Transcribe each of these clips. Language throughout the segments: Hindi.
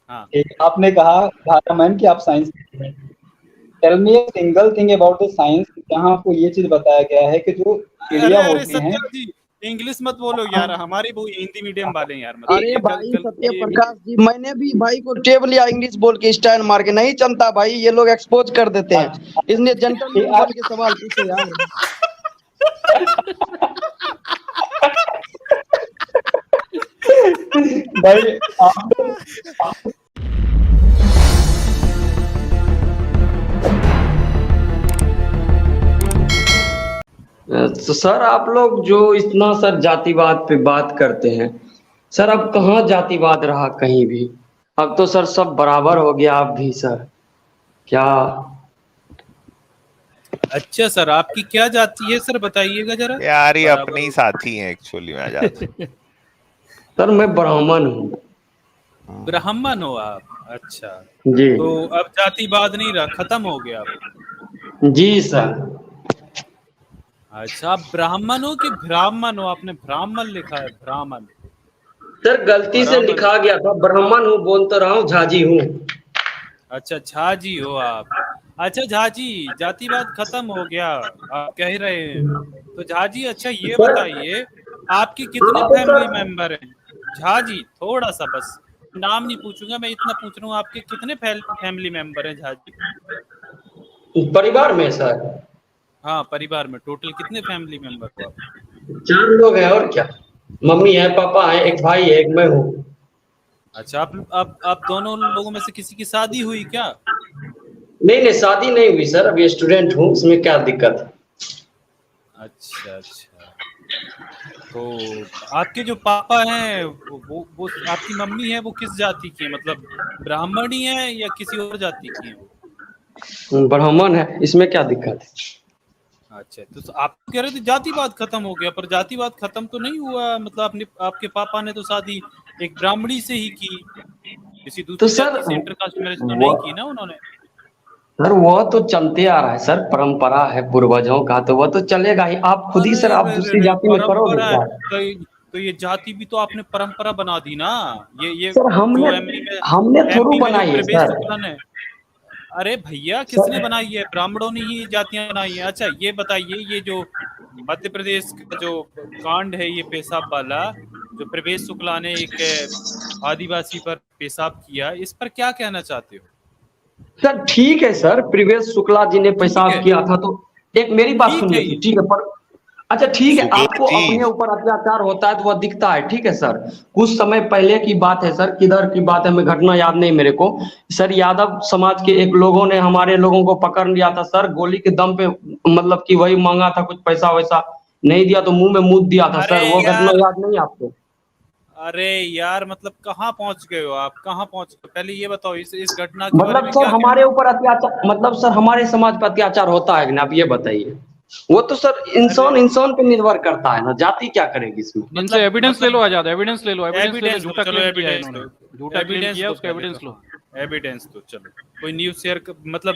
हाँ। आपने कहा धारामैन कि आप साइंस हैं। Tell me a single thing about the science जहाँ आपको ये चीज बताया गया है कि जो अरे चिड़िया अरे होती हैं। सत्या जी, इंग्लिश मत बोलो यार, हमारी वो हिंदी मीडियम वाले हैं यार, मतलब अरे ये भाई गल सत्य ये भी। प्रकाश जी, मैंने भी भाई को टेब लिया इंग्लिश बोल के स्टाइल मार के, नहीं चलता भाई, ये लोग एक्सपोज कर देते हैं, इसलिए जेंटलमैन बोल के सवाल पूछो यार। भाई आप तो सर आप लोग जो इतना सर जातिवाद पे बात करते हैं, सर अब कहाँ जातिवाद रहा कहीं भी। अब तो सर सब बराबर हो गया। आप भी सर क्या। अच्छा सर, आपकी क्या जाति है सर, बताइएगा जरा। यार ये बराबर अपने ही हो। साथी हैं एक्चुअली में आजाद। सर मैं ब्राह्मण हूँ। ब्राह्मण हो आप? अच्छा, जी तो अब जातिवाद नहीं रहा, खत्म हो गया अब। जी सर। अच्छा, आप ब्राह्मण हो कि ब्राह्मण हो? आपने ब्राह्मण लिखा है, ब्राह्मण। सर गलती से ब्राह्मण। लिखा गया था, ब्राह्मण हूँ बोल तो रहा हूँ, झाजी हूँ। अच्छा, झा जी हो आप। अच्छा झा जी, जातिवाद खत्म हो गया आप कह रहे हैं, तो झा जी अच्छा ये सर बताइए, आपके कितने हाँ तो फैमिली सर मेंबर हैं? झा जी थोड़ा सा बस, नाम नहीं पूछूंगा मैं, इतना पूछ रहा हूँ, आपके कितने फैमिली मेंबर हैं झा जी? परिवार में सर हाँ, परिवार में टोटल कितने फैमिली मेंबर हो आप? 4 लोग हैं और क्या। मम्मी है, पापा है, एक भाई है, एक मैं हूँ। अच्छा, आप दोनों लोगों में से किसी की शादी हुई क्या? नहीं नहीं शादी नहीं हुई सर, अभी स्टूडेंट हूँ, इसमें क्या दिक्कत है। अच्छा अच्छा, तो आपके जो पापा हैं वो आपकी मम्मी है, वो किस जाति की है, मतलब ब्राह्मणी है या किसी और जाति की है वो? ब्राह्मण है, इसमें क्या दिक्कत है। अच्छा, तो आप कह रहे थे जातिवाद खत्म हो गया, पर जातिवाद खत्म तो नहीं हुआ, मतलब अपने आपके पापा ने तो शादी एक ब्राह्मणी से ही की, किसी तो दूसरी सर जाति से इंटरकास्ट मैरिज तो वो नहीं की ना उन्होंने? वो तो चलते आ रहा है सर, परंपरा है पूर्वजों का, तो वो तो चलेगा ही। आप खुद ही अरे सर आप रे रे दूसरी रे, जाति में करोगे परंपरा है क्या। तो ये जाति भी तो आपने परंपरा बना दी ना। ये सर हमने जो हमने थोड़ू एमपी में जो बनाई है प्रवेश सर। शुक्ला ने, अरे भैया किसने सर बनाई है? ब्राह्मणों ने ही जातियां बनाई हैं। अच्छा ये बताइए, ये जो मध्य प्रदेश का जो कांड है, ये पेशाब वाला, जो प्रवेश शुक्ला ने एक आदिवासी पर पेशाब किया, इस पर क्या कहना चाहते हो? सर ठीक है सर, प्रवेश शुक्ला जी ने ठीक पेशाब है, किया था तो एक मेरी बात ठीक है सुनिए तो ये। ठीक है, पर अच्छा ठीक है, शुक्ला आपको जी अपने ऊपर अत्याचार होता है तो वह दिखता है, ठीक है सर। कुछ समय पहले की बात है सर, किधर की बात है मैं घटना याद नहीं मेरे को। सर यादव समाज के एक लोगों ने हमारे लोगों को पकड़ लिया था सर, गोली के दम पे, मतलब कि वही मांगा था कुछ पैसा वैसा, नहीं दिया तो मुंह में मूत दिया था अरे सर, वो घटना यार, याद नहीं आपको। अरे यार, मतलब कहाँ पहुंच गए हो आप, कहाँ पहुंच गए? पहले ये बताओ, इस घटना के बारे मतलब में सर क्या हमारे कहना? ऊपर अत्याचार, मतलब सर हमारे समाज पर अत्याचार होता है कि ना, आप ये बताइए। वो तो सर अरे इंसान इंसान पे निर्भर करता है ना, जाति क्या करेगी इसमें। इनसे एविडेंस ले लो, आजाद एविडेंस ले लो, एविडेंस दो, झूठा चलो क्लेम किया है एविडेंस इन्होंने, दो, झूठा क्लेम एविडेंस किया, दो उसका पहले तो, एविडेंस लो। हाँ एविडेंस दो, चलो कोई न्यूज शेयर मतलब,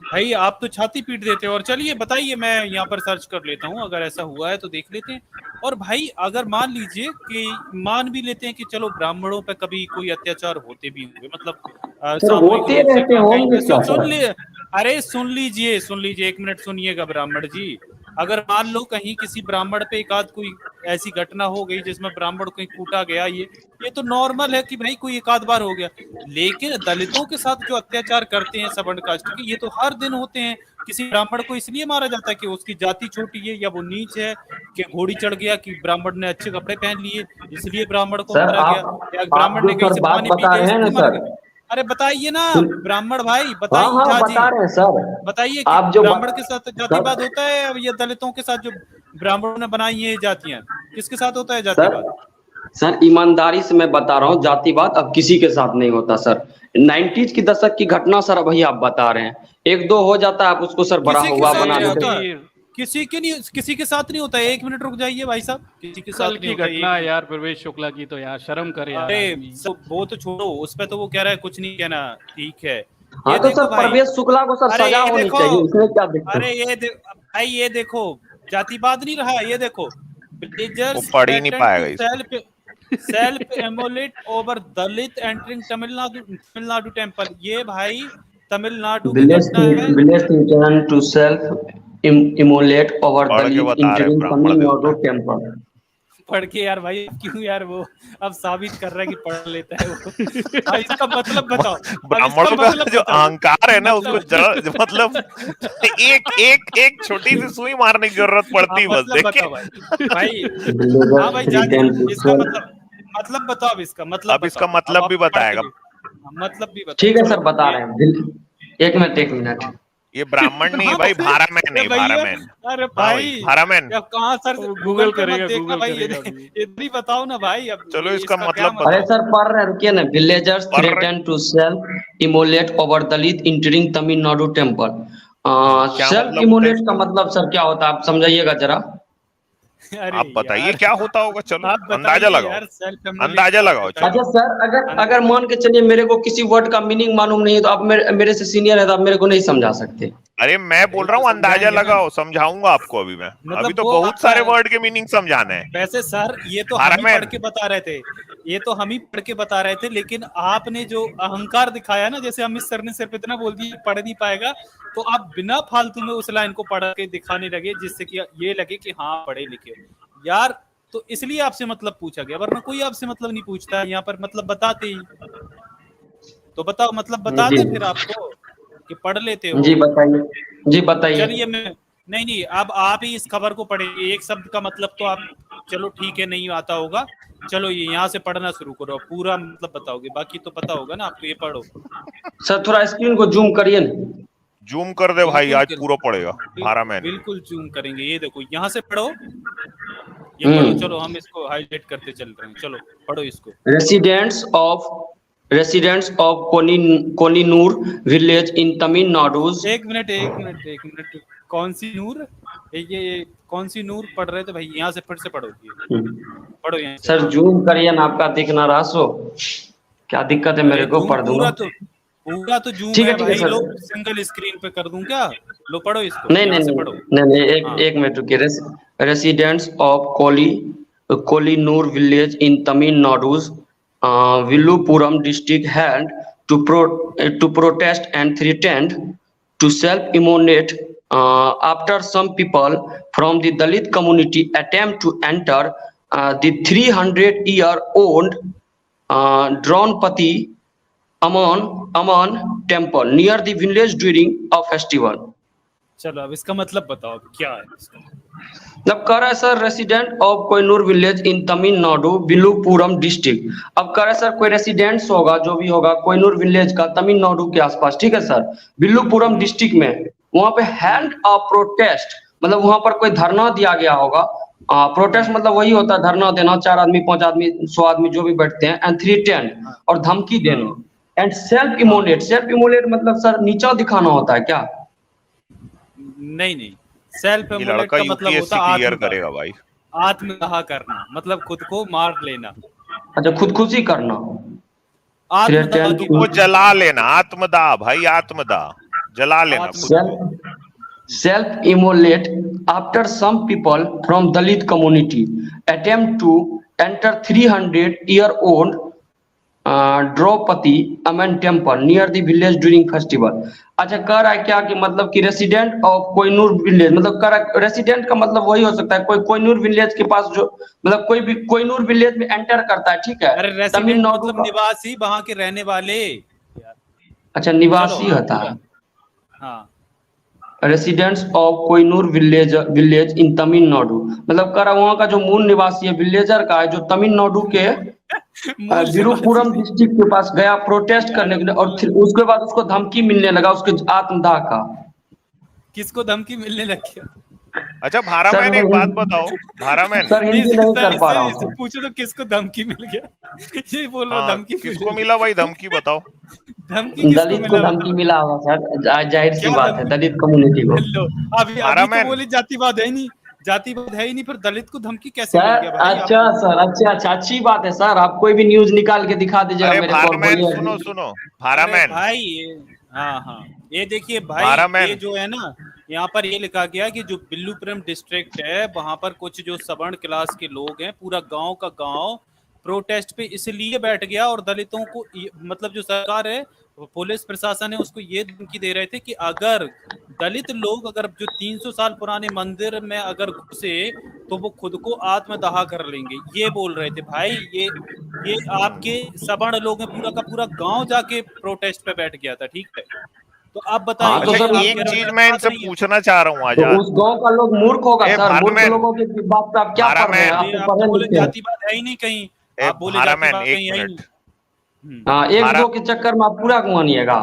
भाई आप तो छाती पीट देते हो। और चलिए बताइए, मैं यहाँ पर सर्च कर लेता हूँ, अगर ऐसा हुआ है तो देख लेते हैं। और भाई अगर मान लीजिए कि मान भी लेते हैं कि चलो ब्राह्मणों पे कभी कोई अत्याचार होते भी होंगे, मतलब सर सामूहिक होते रूप से रहते कहीं होंगे पे क्या सुन सर। ले, अरे सुन लीजिए 1 मिनट सुनिएगा ब्राह्मण जी। अगर मान लो कहीं किसी ब्राह्मण पे एक आध कोई ऐसी घटना हो गई जिसमें ब्राह्मण कहीं कूटा गया, ये तो नॉर्मल है कि भाई कोई एक आध बार हो गया। लेकिन दलितों के साथ जो अत्याचार करते हैं सवर्ण कास्ट के, ये तो हर दिन होते हैं। किसी ब्राह्मण को इसलिए मारा जाता है कि उसकी जाति छोटी है या वो नीच है, कि घोड़ी चढ़ गया, कि ब्राह्मण ने अच्छे कपड़े पहन लिए इसलिए ब्राह्मण को सर मारा गया, या आप ब्राह्मण जो ने कहीं सर से बात पानी पी बता लिया रहे हैं ना इसलिए मारा सर, गया। अरे बताइए ना सुन, ब्राह्मण भाई, हाँ बताइए हाँ झा जी, बता रहे हैं सर। बताइए कि आप जो ब्राह्मण के साथ जातिवाद सर होता है या दलितों के साथ, जो ब्राह्मणों ने बनाई है जातियां, किसके साथ होता है सर जातिवाद? सर ईमानदारी से मैं बता रहा हूँ, जातिवाद अब किसी के साथ नहीं होता सर। 90s की दशक की घटना सर अभी आप बता रहे हैं, एक दो हो जाता है, आप उसको सर बड़ा किसी के हुआ साथ बना नहीं देते। होता, किसी के साथ नहीं होता है। 1 मिनट रुक जाइए भाई साहब, किसी के कल साथ नहीं की होता है, घटना एक है मिनट। यार प्रवेश शुक्ला की, तो यार शर्म कर यार अरे आदमी। सब वो तो छोड़ो, उस पे तो वो कह रहा है कुछ नहीं कहना, ठीक है। हाँ ये तो देखो सर भाई, प्रवेश शुक्ला को सर अरे सजा ये होनी देखो, चाहिए, इसमें क्या दिक्कत। अरे भाई ये देखो, जातिवाद नहीं रहा, ये देखो, वो विलेजर्स पढ़ ही नहीं थ्रेटन पाएगा टू इसको। सेल्फ, सेल्फ एमोलेट ओवर दलित एंटरिंग तमिलनाडु टेम्पल। ये भाई तमिलनाडु की घटना है। Village turn to self-immolate over पढ़ के Dalit बता रहे entering ब्राह्मण Tamil Nadu देवता। temple. पढ़ के यार भाई क्यों यार, वो अब साबित कर रहा है कि पढ़ लेता है वो। भाई इसका मतलब बताओ, अब इसका ब्राह्मणों का मतलब जो बताओ। अहंकार है ना, उसको मतलब मतलब एक छोटी सी सुई मारने की जरूरत पड़ती है बस। मतलब बताओ देखिए भाई। Villagers हाँ भाई जान return to इसका self. मतलब बताओ, अब इसका मतलब अब इसका बताओ। मतलब अब भी आप पढ़ के बताएगा। देखो। मतलब भी बताओ। ठीक है चलो, सर, बता रहे हैं। एक मिनट। ये ब्राह्मण नहीं है हाँ भाई, भाई, भारामैन है, भैया, भारामैन। अरे हाँ भाई, भाई भारामैन। अब कहाँ सर वो गूगल गूगल पे मत करेगा, देखना गूगल भाई, करेगा अभी। इधर ही बताओ ना भाई। अब चलो ये इसका क्या मतलब अरे बताओ। सर पढ़ रहे, रुकिए ना। Villagers पढ़ रहे। threaten to self-immolate over Dalit entering Tamil Nadu temple. क्या सेल्फ मतलब होता है इमोलेट का इसका? मतलब सर क्या होता है, आप समझाइएगा जरा। अरे आप बताइए यार क्या होता होगा, चलो आप अंदाजा बताइए लगाओ। यार, सेल्फ अंदाजा लगाओ बताइए। चलो। अच्छा सर, अगर मान के चलिए मेरे को किसी वर्ड का मीनिंग मालूम नहीं है, तो आप मेरे से सीनियर है, तो आप मेरे को नहीं समझा सकते। अरे मैं बोल अरे रहा तो हूँ अंदाजा समझाएंगे ना, लगाओ, समझाऊंगा आपको अभी मैं। अभी मतलब तो वो बहुत आपका। सारे वर्ड के मीनिंग समझाने हैं। वैसे सर ये तो हम ही भारामैन। पढ़ के बता रहे थे, ये तो हम ही पढ़ के बता रहे थे, लेकिन आपने जो अहंकार दिखाया ना, जैसे अमित सर ने सिर्फ इतना बोल दिया पढ़ नहीं पाएगा, तो आप बिना फालतू में उस लाइन को पढ़ के दिखाने लगे, जिससे कि ये लगे कि हाँ पढ़े लिखे यार। तो इसलिए आपसे मतलब पूछा गया, वरना कोई आपसे मतलब नहीं पूछता है यहाँ पर, मतलब बताते ही। तो बताओ, मतलब बता जी दे फिर आपको कि पढ़ लेते हो। जी बताइए, जी बताइए। चलिए मैं नहीं नहीं, अब आप ही इस खबर को पढ़ेंगे। एक शब्द का मतलब तो आप, चलो ठीक है नहीं आता होगा, चलो ये यहाँ से पढ़ना शुरू करो, पूरा मतलब बताओगे, बाकी तो पता होगा ना आपको। ये पढ़ो, सर थोड़ा स्क्रीन को जूम करिए ना। जूम कर दे भाई, बिल्कुल आज पूरा पड़ेगा। भारामैन। बिल्कुल जूम करेंगे। ये देखो यहाँ से पढ़ो, ये पढ़ो। चलो हम इसको हाईलाइट करते चल रहे हैं, चलो पढ़ो इसको। Residents of Koninur village in Tamil Nadu. एक मिनट, कौन सी नूर? ये कौन सी नूर पढ़ रहे थे भाई? यहाँ से फिर से पढ़ो, ये पढ़ो यहाँ से। सर जूम करिए ना, आपका दिख ना रहा सो क्या दिक्कत है, मेरे अरे को जूम पढ़ दूंगा। पूरा तो जूम ठीक है है भाई। सर। लो सिंगल स्क्रीन पे कर दूं क्या? लो पढ़ो इसको, नहीं यहाँ नहीं से नहीं पढ़ो। नहीं नहीं, हाँ एक मिनट रुकिए। Residents of Kolinur village in Tamil Nadu Villupuram district had to protest and threatened to self-immolate after some people from the Dalit community attempt to enter the 300-year-old Draunpati Aman temple near the village during a festival. चलो अब इसका मतलब बताओ, अब क्या है इसका? मतलब कह रहा है sir resident of Kohinoor village in Tamil Nadu Villupuram district. अब कह रहा है सर कोई रेसिडेंट्स होगा, जो भी होगा कोयनूर विलेज का, तमिलनाडु के आसपास, ठीक है सर, विल्लुपुरम डिस्ट्रिक्ट में, वहां पे हैंड अ प्रोटेस्ट, मतलब वहां पर कोई धरना दिया गया होगा। प्रोटेस्ट मतलब वही होता है धरना देना, 4 आदमी 5 आदमी 100 आदमी जो भी बैठते हैं, एंड थ्रेटेंड और धमकी देना, एंड सेल्फ इमोलेट मतलब सर नीचा दिखाना होता है क्या? नहीं, सेल्फ ये एमुलेट लड़का का मतलब यूपीएससी होता क्लियर आत्मदाह। करेगा भाई। आत्मदाह करना मतलब खुद को मार लेना, अच्छा, खुदकुशी करना। आत्मदाह Threaten की को बात। जला लेना, आत्मदाह भाई, आत्मदाह जला लेना खुद को। self-immolate after some people from Dalit community attempt to enter 300-year-old Draupadi Aman temple near the village during festival. अच्छा, कह रहा है क्या कि मतलब कि रेसिडेंट ऑफ कोयनूर विलेज, मतलब कह रहा है रेसिडेंट का मतलब वही हो सकता है कोई कोयनूर विलेज के पास, जो मतलब कोई भी कोयनूर विलेज में एंटर करता है, ठीक है, अरे रेसिडेंट तमिलनाडु मतलब का। निवासी, वहां के रहने वाले। अच्छा, चलो निवासी हाँ होता पूरा, है। हाँ residents of Kohinoor village in Tamil Nadu, मतलब कह रहा वहाँ का जो मूल निवासी है, विलेजर का है, जो तमिलनाडु के मूल निवासी विरुपुरम डिस्ट्रिक्ट के पास गया प्रोटेस्ट करने के लिए, और फिर उसके बाद उसको धमकी मिलने लगा उसके आत्मदाह का। किसको धमकी मिलने लगी? अच्छा सर भारामैन, मैं एक बात बताओ भारामैन। सर हिंदी नहीं कर पा रहा हूँ इससे सर। पूछो तो किसको धमकी मिल गया? ये बोल रहा हाँ धमकी किसको मिला भाई, धमकी बताओ। धमकी किसको दलित को मिला धमकी बताओ? मिला होगा सर, जाहिर सी क्या बात है, धमकी? दलित कम्युनिटी को। लो अभी अभी तो भारामैन। बोली जातिवाद है ही नहीं, जातिवाद है ही नहीं, फिर दलित को धमकी कैसे मिल सर गया भाई? अच्छा सर, अच्छा, अच्छी बात है सर, आप कोई भी न्यूज निकाल के दिखा दीजिएगा अरे मेरे को और भारामैन बोलिए। सुनो सुनो, अरे भारामैन भाई हाँ हाँ, ये देखिए भाई, भारामैन। ये जो है ना, यहाँ पर ये लिखा गया कि जो बिल्लुपुरम डिस्ट्रिक्ट है, वहां पर कुछ जो सवर्ण क्लास के लोग हैं, पूरा गांव का गांव प्रोटेस्ट पे इसलिए बैठ गया और दलितों को मतलब जो सरकार है पुलिस प्रशासन है उसको ये धमकी दे रहे थे कि अगर दलित लोग अगर जो 300 साल पुराने मंदिर में अगर घुसे तो वो खुद को आत्मदाह कर लेंगे, ये बोल रहे थे। भाई ये आपके सवर्ण लोग हैं, पूरा का पूरा गांव जाके प्रोटेस्ट पे बैठ गया था, ठीक है। तो आप बताइए। हाँ, तो अच्छा, सर एक चीज मैं इनसे पूछना चाह रहा हूँ तो आजाद। उस गांव का लोग मूर्ख होगा ए, सर, मूर्ख भारतमैन, लोगों की बात पे आप क्या पढ़ रहे हैं? आप तो आप पढ़े बोले लिखे हैं। जातिवाद है ही नहीं कहीं, ए, आप बोले भारतमैन, जातिवाद एक कहीं है ही मिनट। नहीं। हाँ, एक भारत- दो के चक्कर में आप पूरा मानिएगा।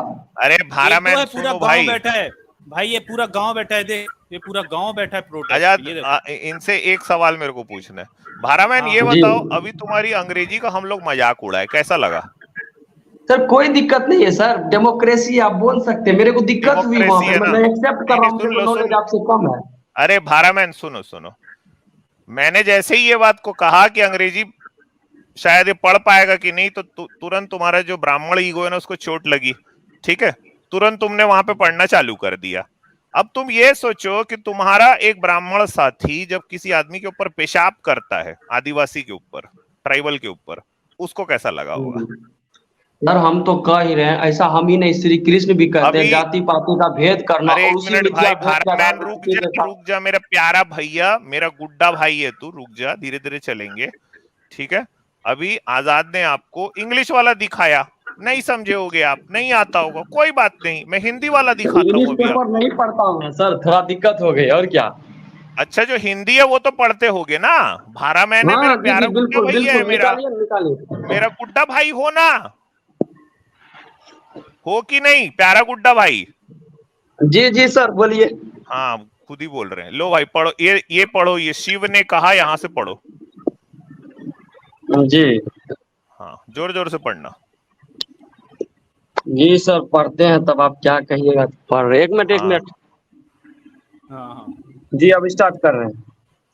अरे एक दो भारतमैन है, पूरा सुनो गांव भाई, बैठा है भाई, ये पूरा गांव बैठा है, देख ये पूरा गांव बैठा है प्रोटेस्ट आजाद पे, ये देखो। इनसे एक सवाल मेरे को पूछना है। भारतमैन हाँ, ये जी। बताओ, अभी तुम्हारी अंग्रेजी का हम लोग मजाक उड़ाए, कैसा लगा? सर कोई दिक्कत नहीं है सर, डेमोक्रेसी आप बोल सकते हैं। मेरे को दिक्कत हुई वहां डेमोक्रेसी पे, है ना? मैं एक्सेप्ट कर रहा हूँ, सुन मेरे को लो, नॉलेज सुन। आपसे कम है। अरे भारतमैन सुनो सुनो, मैंने जैसे ही ये बात को कहा कि अंग्रेजी शायद ये पढ़ पाएगा कि नहीं, तो तुरंत तुम्हारा जो ब्राह्मण ईगो है ना उसको चोट लगी, ठीक है, तुरंत तुमने वहां पे पढ़ना चालू कर दिया। अब तुम ये सोचो कि तुम्हारा एक ब्राह्मण साथी जब किसी आदमी के ऊपर पेशाब करता है, आदिवासी के ऊपर, ट्राइबल के ऊपर, उसको कैसा लगा होगा? सर हम तो कह ही रहे हैं, ऐसा हम ही नहीं, श्री कृष्ण भी कहते हैं अभी- जाति पाति का भेद करना। अरे और एक उसी मिनट मिथ्या भाई, भेद के आधार भारतमैन पर रुक किसी के जा, साथ- रुक जा मेरा प्यारा भैया, मेरा गुड्डा भाई है तू, रुक जा, धीरे धीरे चलेंगे, ठीक है। अभी आजाद ने आपको इंग्लिश वाला दिखाया, नहीं समझे होगे आप, नहीं आता होगा, कोई बात नहीं, मैं हिंदी वाला दिखाता इंग्लिश हूँ अभी पेपर नहीं पढ़ता हूँ मैं सर, थोड़ा दिक्कत हो गई और क्या। अच्छा, जो हिंदी है वो तो पढ़ते होगे ना? भारतमैन है, मेरा हाँ जी प्यारा जी, गुड्डा बिल्कुल भैया है, बिल्कुल, मेरा निकालिए निकालिए। मेरा गुड्डा भाई हो ना, हो कि नहीं प्यारा गुड्डा भाई? जी जी सर बोलिए। हाँ, खुद ही बोल रहे हैं। लो भाई पढ़ो, ये पढ़ो, ये शिव ने कहा, यहाँ से पढ़ो। जी हाँ, जोर जोर से पढ़ना। जी सर पढ़ते हैं, तब आप क्या कहिएगा। पढ़ रहे, एक मिनट एक हाँ। मिनट। हाँ हाँ जी अब स्टार्ट कर रहे हैं।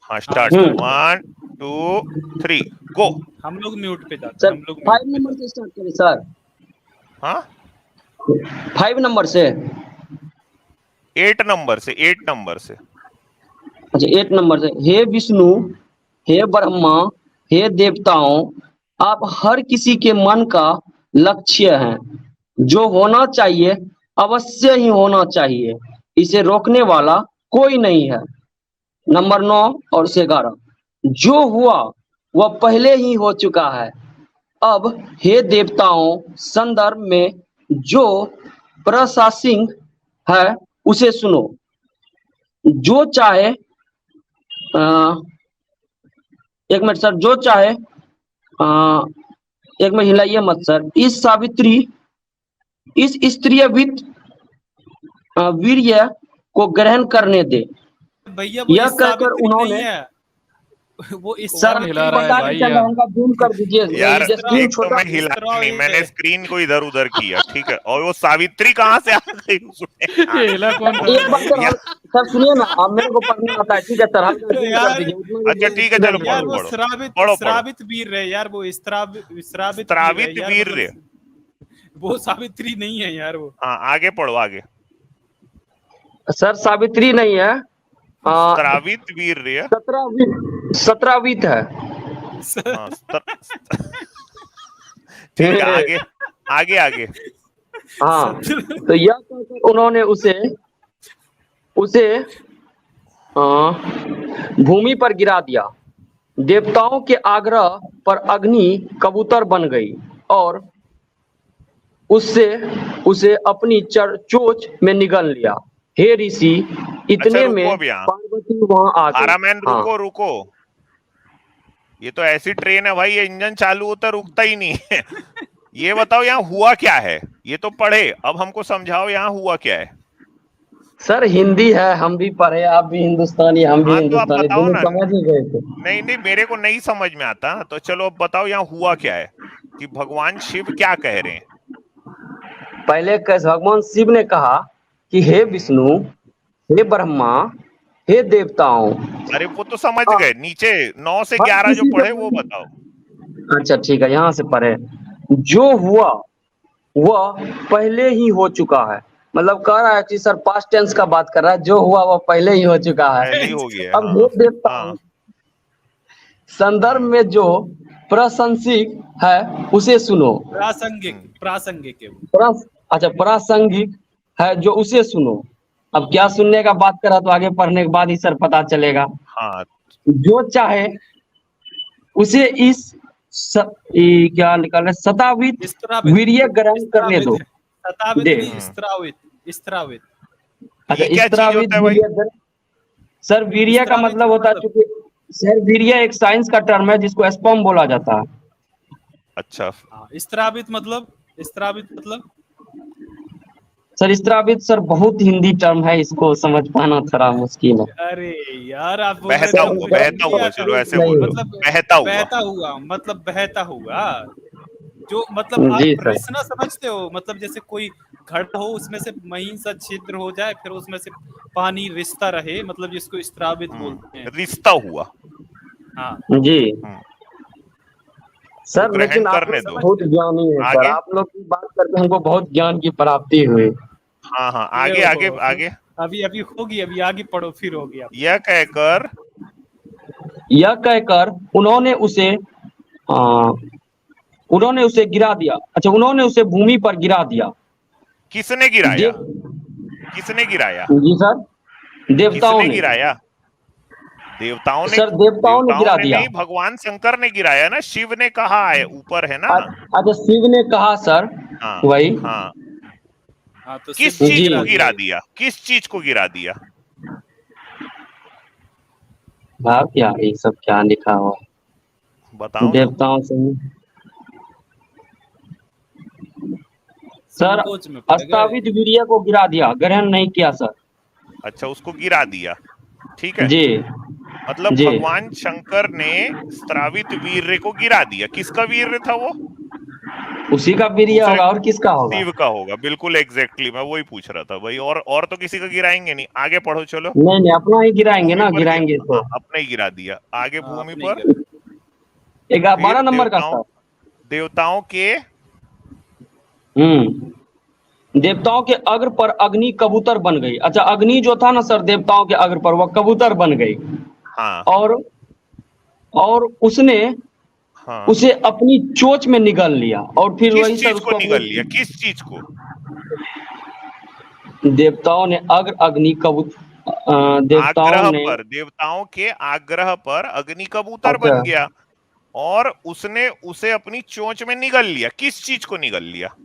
हाँ, स्टार्ट, 1 2 3 गो। हम लोग म्यूट पे जाते सर हैं, हम लोग 5 म्यूट पे नंबर से स्टार्ट करें सर। हाँ, 5 नंबर से। 8 नंबर से, 8 नंबर से। अच्छा 8 नंबर से। हे विष्णु, हे ब्रह्मा, हे देवताओं, आप हर किसी के मन का लक्ष्य हैं। जो होना चाहिए अवश्य ही होना चाहिए, इसे रोकने वाला कोई नहीं है। नंबर 9 और 11, जो हुआ वह पहले ही हो चुका है। अब हे देवताओं, संदर्भ में जो प्रशासिंग है उसे सुनो। जो चाहे एक मिनट सर, जो चाहे एक मिनट हिलाइए मत सर। इस सावित्री, इस स्त्रीवित वीर्य को ग्रहण करने दे। भैया वो यह इस कहकर सावित्री उन्होंने नहीं है, वो इस सर कौन हिला सावित्री रहा है पता नहीं भाई नहीं चल यार? रहा, उनका जूम कर दीजिए। यार ये स्क्रीन एक तो छोटा मैं हिला नहीं, मैंने स्क्रीन को इधर उधर किया, ठीक है, और वो सावित्री कहाँ से आ गई उसमें? ये हिला कौन रहा एक बार है? सर सुनिए ना, अब मेरे को पढ़ना आता है, ठीक है सर, हल्का जूम कर यार, दीजिए उतना अच्छा ठीक है, चलो यार पढ़ो वो पढ़ो श्रावित पढ़ो। श्रावित वीर है यार, वो श्रावित श्रावित यार, वीर मतलब वो सावित्री नहीं है यार वो। हाँ, आगे पढ़ो, आगे। सर सावित्री नहीं है, श्रावित वीर रे। 17वीं है। हाँ, ठीक है, आगे आगे आगे। हाँ तो यह कहकर उन्होंने उसे भूमि पर गिरा दिया। देवताओं के आग्रह पर अग्नि कबूतर बन गई और उसे अपनी चोंच में निगल लिया। हे ऋषि, इतने रुको में अब यहाँ। पार्वती वहां आ गई। भारतमैन रुको हाँ। रुको, ये तो ऐसी ट्रेन है भाई, ये इंजन चालू होता रुकता ही नहीं है। ये बताओ यहाँ हुआ क्या है? ये तो पढ़े, अब हमको समझाओ यहाँ हुआ क्या है। सर हिंदी है, हम भी पढ़े, आप भी हिंदुस्तानी, हम भी हाँ, तो आप हिंदुस्तानी, बताओ दोनों ना। समझ ही गए थे। नहीं नहीं, मेरे को नहीं समझ में आता, तो चलो अब बताओ यहाँ हुआ क्या है, कि भगवान शिव क्या कह रहे हैं। पहले भगवान शिव ने कहा कि हे विष्णु, हे ब्रह्मा, हे देवताओं। अरे वो तो समझ गए, नीचे 9 से 11 जो पढ़े वो बताओ। अच्छा ठीक है, यहाँ से पढ़े। जो हुआ वह पहले ही हो चुका है, मतलब कह रहा है कि सर पास्ट टेंस का बात कर रहा है, जो हुआ वह पहले ही हो चुका है। पहले ही हो गया। अब हे देवताओं, संदर्भ में जो प्रासंगिक है उसे सुनो। प्रासंगिक है वो। अच्छा, प्रासंगिक है जो उसे सुनो। अब क्या सुनने का बात करा, तो आगे पढ़ने के बाद ही सर पता चलेगा। हाँ, जो चाहे उसे इस क्या निकाल रहे, शतावित इस्त्रावित वीर्य ग्रहण करने दो। शतावित दे नहीं, इस्त्रावित। अच्छा, ये क्या चीज स्त्रावित होता है भाई? वीर्य सर, वीर्य का स्त्रावित मतलब होता है, चूंकि सर वीर्य एक साइंस का टर्म है जिसको स्पर्म बोला जाता है। अच्छा, हाँ, इस्त्रावित मतलब सर स्त्रावित सर बहुत हिंदी टर्म है, इसको समझ पाना थोड़ा मुश्किल है। अरे यार, आप बोल रहे बहता थे हुआ, मुझे बहता हिंदी हुआ, आता चलो है। ऐसे नहीं। बोलो, मतलब बहता हुआ। बहता हुआ, मतलब बहता हुआ। जो मतलब जी आप सर। रिसना समझते हो, मतलब जैसे कोई घड़ा हो, उसमें से महीन सा छिद्र हो जाए, फिर उसमें से पानी रिसता रहे, मतलब जिसको स्त्रावित बोलते हैं। रिश्ता हुआ। हाँ, जी तो सर, ग्रहण लेकिन आप करने लोग दो। बहुत ज्ञानी है सर, आगे, आप लोग की बात करके हमको बहुत ज्ञान की प्राप्ति हुई। हाँ हाँ, आगे आगे आगे। अभी होगी, अभी आगे पढ़ो, फिर होगी आप। यह कहकर आ, उन्होंने उसे गिरा दिया। अच्छा, उन्होंने उसे भूमि पर गिरा दिया। किसने गिराया? देव किसने गिराया? जी सर, देवताओं किसने ने। गिराया? देवताओं ने। सर देवताओं ने गिरा देवताओं ने दिया। नहीं, भगवान शंकर ने गिराया ना, शिव ने कहा है, ऊपर है ना। अच्छा, शिव ने कहा सर। हाँ वही। हाँ। हाँ, तो किस शिव ने चीज को जी। गिरा दिया? किस चीज को गिरा दिया? आप क्या ये सब क्या लिखा हुआ है? बताओ तो। देवताओं से सर, संकोच में पड़ गए। अस्तावित वीर्य को गिरा दिया, ग्रहण नहीं किया सर। अच्छा, उसको गिरा दिया, ठीक है। जी मतलब जी। भगवान शंकर ने स्त्रावित वीर्य को गिरा दिया। किसका वीर्य था वो? उसी का वीर्य दूसरे होगा, और किसका होगा? शिव का होगा, बिल्कुल एग्जैक्टली, मैं वही पूछ रहा था भाई। और तो किसी का गिराएंगे नहीं। आगे पढ़ो चलो। नहीं नहीं, अपना ही गिराएंगे भूमि ना, पर गिराएंगे तो। हाँ, अपने ही गिरा दिया। आगे हाँ, भूमि अपने ही पर। करें। 12 फिर नंबर का सर। देवताओं के देवताओं के अग्र पर अग्नि कबूतर बन गई। अच्छा, अग्नि जो था ना सर देवताओं के अग्र पर, वह कबूतर बन गई। हाँ और उसने हाँ। उसे अपनी चोंच में निगल लिया, और फिर किस वही सर चीज को उसको निगल लिया? किस चीज को? देवताओं ने देवताओं आग्रह ने। पर, देवताओं के आग्रह पर अग्नि कबूतर अच्छा, बन गया, और उसने उसे अपनी चोंच में निगल लिया। किस चीज को निगल लिया?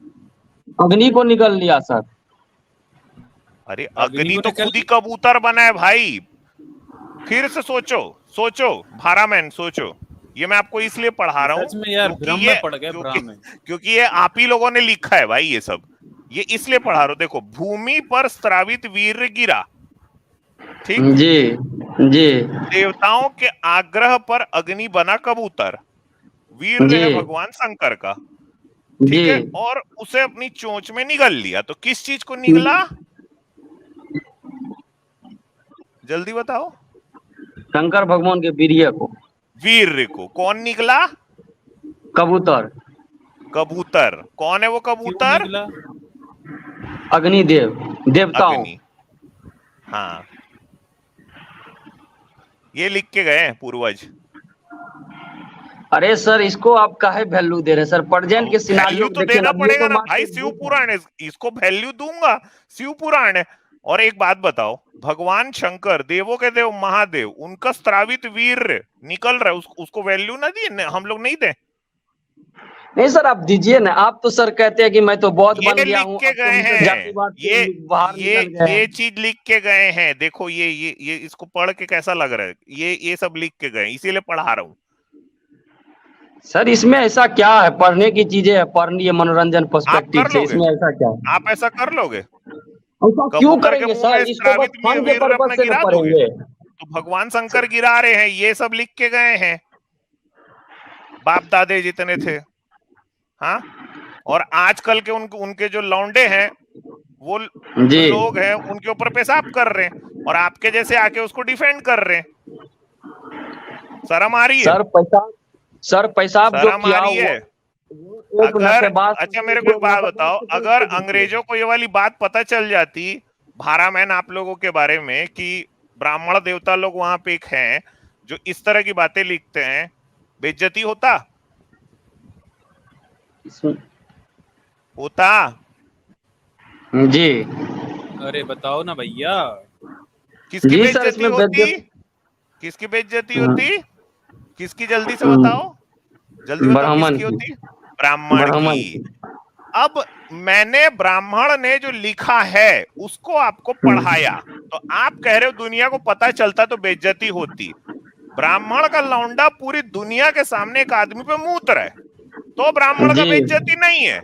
अग्नि को निगल लिया सर। अरे, अग्नि अग्नि को तो निकल खुद ही कबूतर बना है भाई। फिर से सोचो, सोचो भारामैन, सोचो। ये मैं आपको इसलिए पढ़ा रहा हूं सच में यार, भ्रम में पड़ गए, भ्रम में। क्योंकि ये आप ही लोगों ने लिखा है भाई ये सब। ये इसलिए पढ़ा रहा हूं। देखो, भूमि पर स्त्रावित वीर्य गिरा, ठीक। जी जी देवताओं के आग्रह पर अग्नि बना कबूतर। वीर्य है जी भगवान शंकर का, ठीक जी। है। और उसे अपनी चोंच में निगल लिया। तो किस चीज को निगला? जल्दी बताओ। शंकर भगवान के वीर्य को। वीर्य को कौन निगला? कबूतर। कबूतर। कौन है वो क्यों कबूतर? निकला? अग्निदेव, देवताओं। अग्नि। हाँ, ये लिख के गए हैं पूर्वज। अरे सर, इसको आप काहे वैल्यू दे रहे हैं सर? प्रेजेंट के सिनारियो वैल्यू को तो देखिए देना ना, ये पड़ेगा तो ना मात्र भाई, एक शिव बुक है। पुराण है, इसको वैल्यू दूंगा। शिव पुराण है। और एक बात बताओ, भगवान शंकर, देवों के देव महादेव, उनका स्त्रावित वीर्य निकल रहा है, उसको वैल्यू ना दिए हम लोग? नहीं दे? नहीं सर, आप दीजिए ना। आप तो सर कहते हैं कि मैं तो बौद्ध बन ये गया लिख हूँ, के अब तो गए हम तो हैं। जातिवाद ये से बाहर ये निकल गए ये हैं। चीज लिख के गए हैं। देखो, ये इसको पढ़ के कैसा लग रहा है? ये सब लिख के गए, इसीलिए पढ़ा रहा हूँ। सर, इसमें ऐसा क्या है? पढ़ने की चीजें है, पढ़नी है मनोरंजन आप पर्सपेक्टिव कर से, लोगे? इसमें ऐसा क्या है? आप ऐसा कर लोगे? ऐसा क्यों कबूतर के करेंगे मुंह सर? में इसको बस स्त्रावित फन के वीर्य अपना पर्पज से न गिरा दोगे? पढ़ेंगे। तो भगवान शंकर गिरा रहे हैं, ये सब लिख के गए हैं, बाप दादे जितने थे। हाँ। और आजकल के उनके जो लौंडे हैं, वो जो जी लोग हैं, उनके ऊपर पेशाब कर रहे हैं, और आपके जैसे आके उसको डिफेंड कर रहे हैं। शर्म आ रही है? सर पेशाब जो शर्म आ किया रही वो है? एक अगर, नशेबाज अच्छा मेरे को एक बात बताओ, अगर अंग्रेजों को ये वाली बात पता चल जाती, भारामैन, आप लोगों के बारे में, कि ब्राह्मण देवता लोग वहां पे एक हैं जो इस तरह की बातें लिखते हैं, बेइज्जती होता? होता। जी अरे बताओ ना भैया। किसकी जी सर, बेइज्जती इसमें होती? किसकी बेइज्जती होती? किसकी? जल्दी से बताओ, जल्दी बताओ, ब्राह्मण किसकी की। होती? ब्राह्मण ब्राह्मण की। अब मैंने ब्राह्मण ने जो लिखा है उसको आपको पढ़ाया, तो आप कह रहे हो दुनिया को पता चलता तो बेइज्जती होती। ब्राह्मण का लौंडा पूरी दुनिया के सामने एक आदमी पे मूत्र है, तो ब्राह्मण का जी बेइज्जती नहीं है।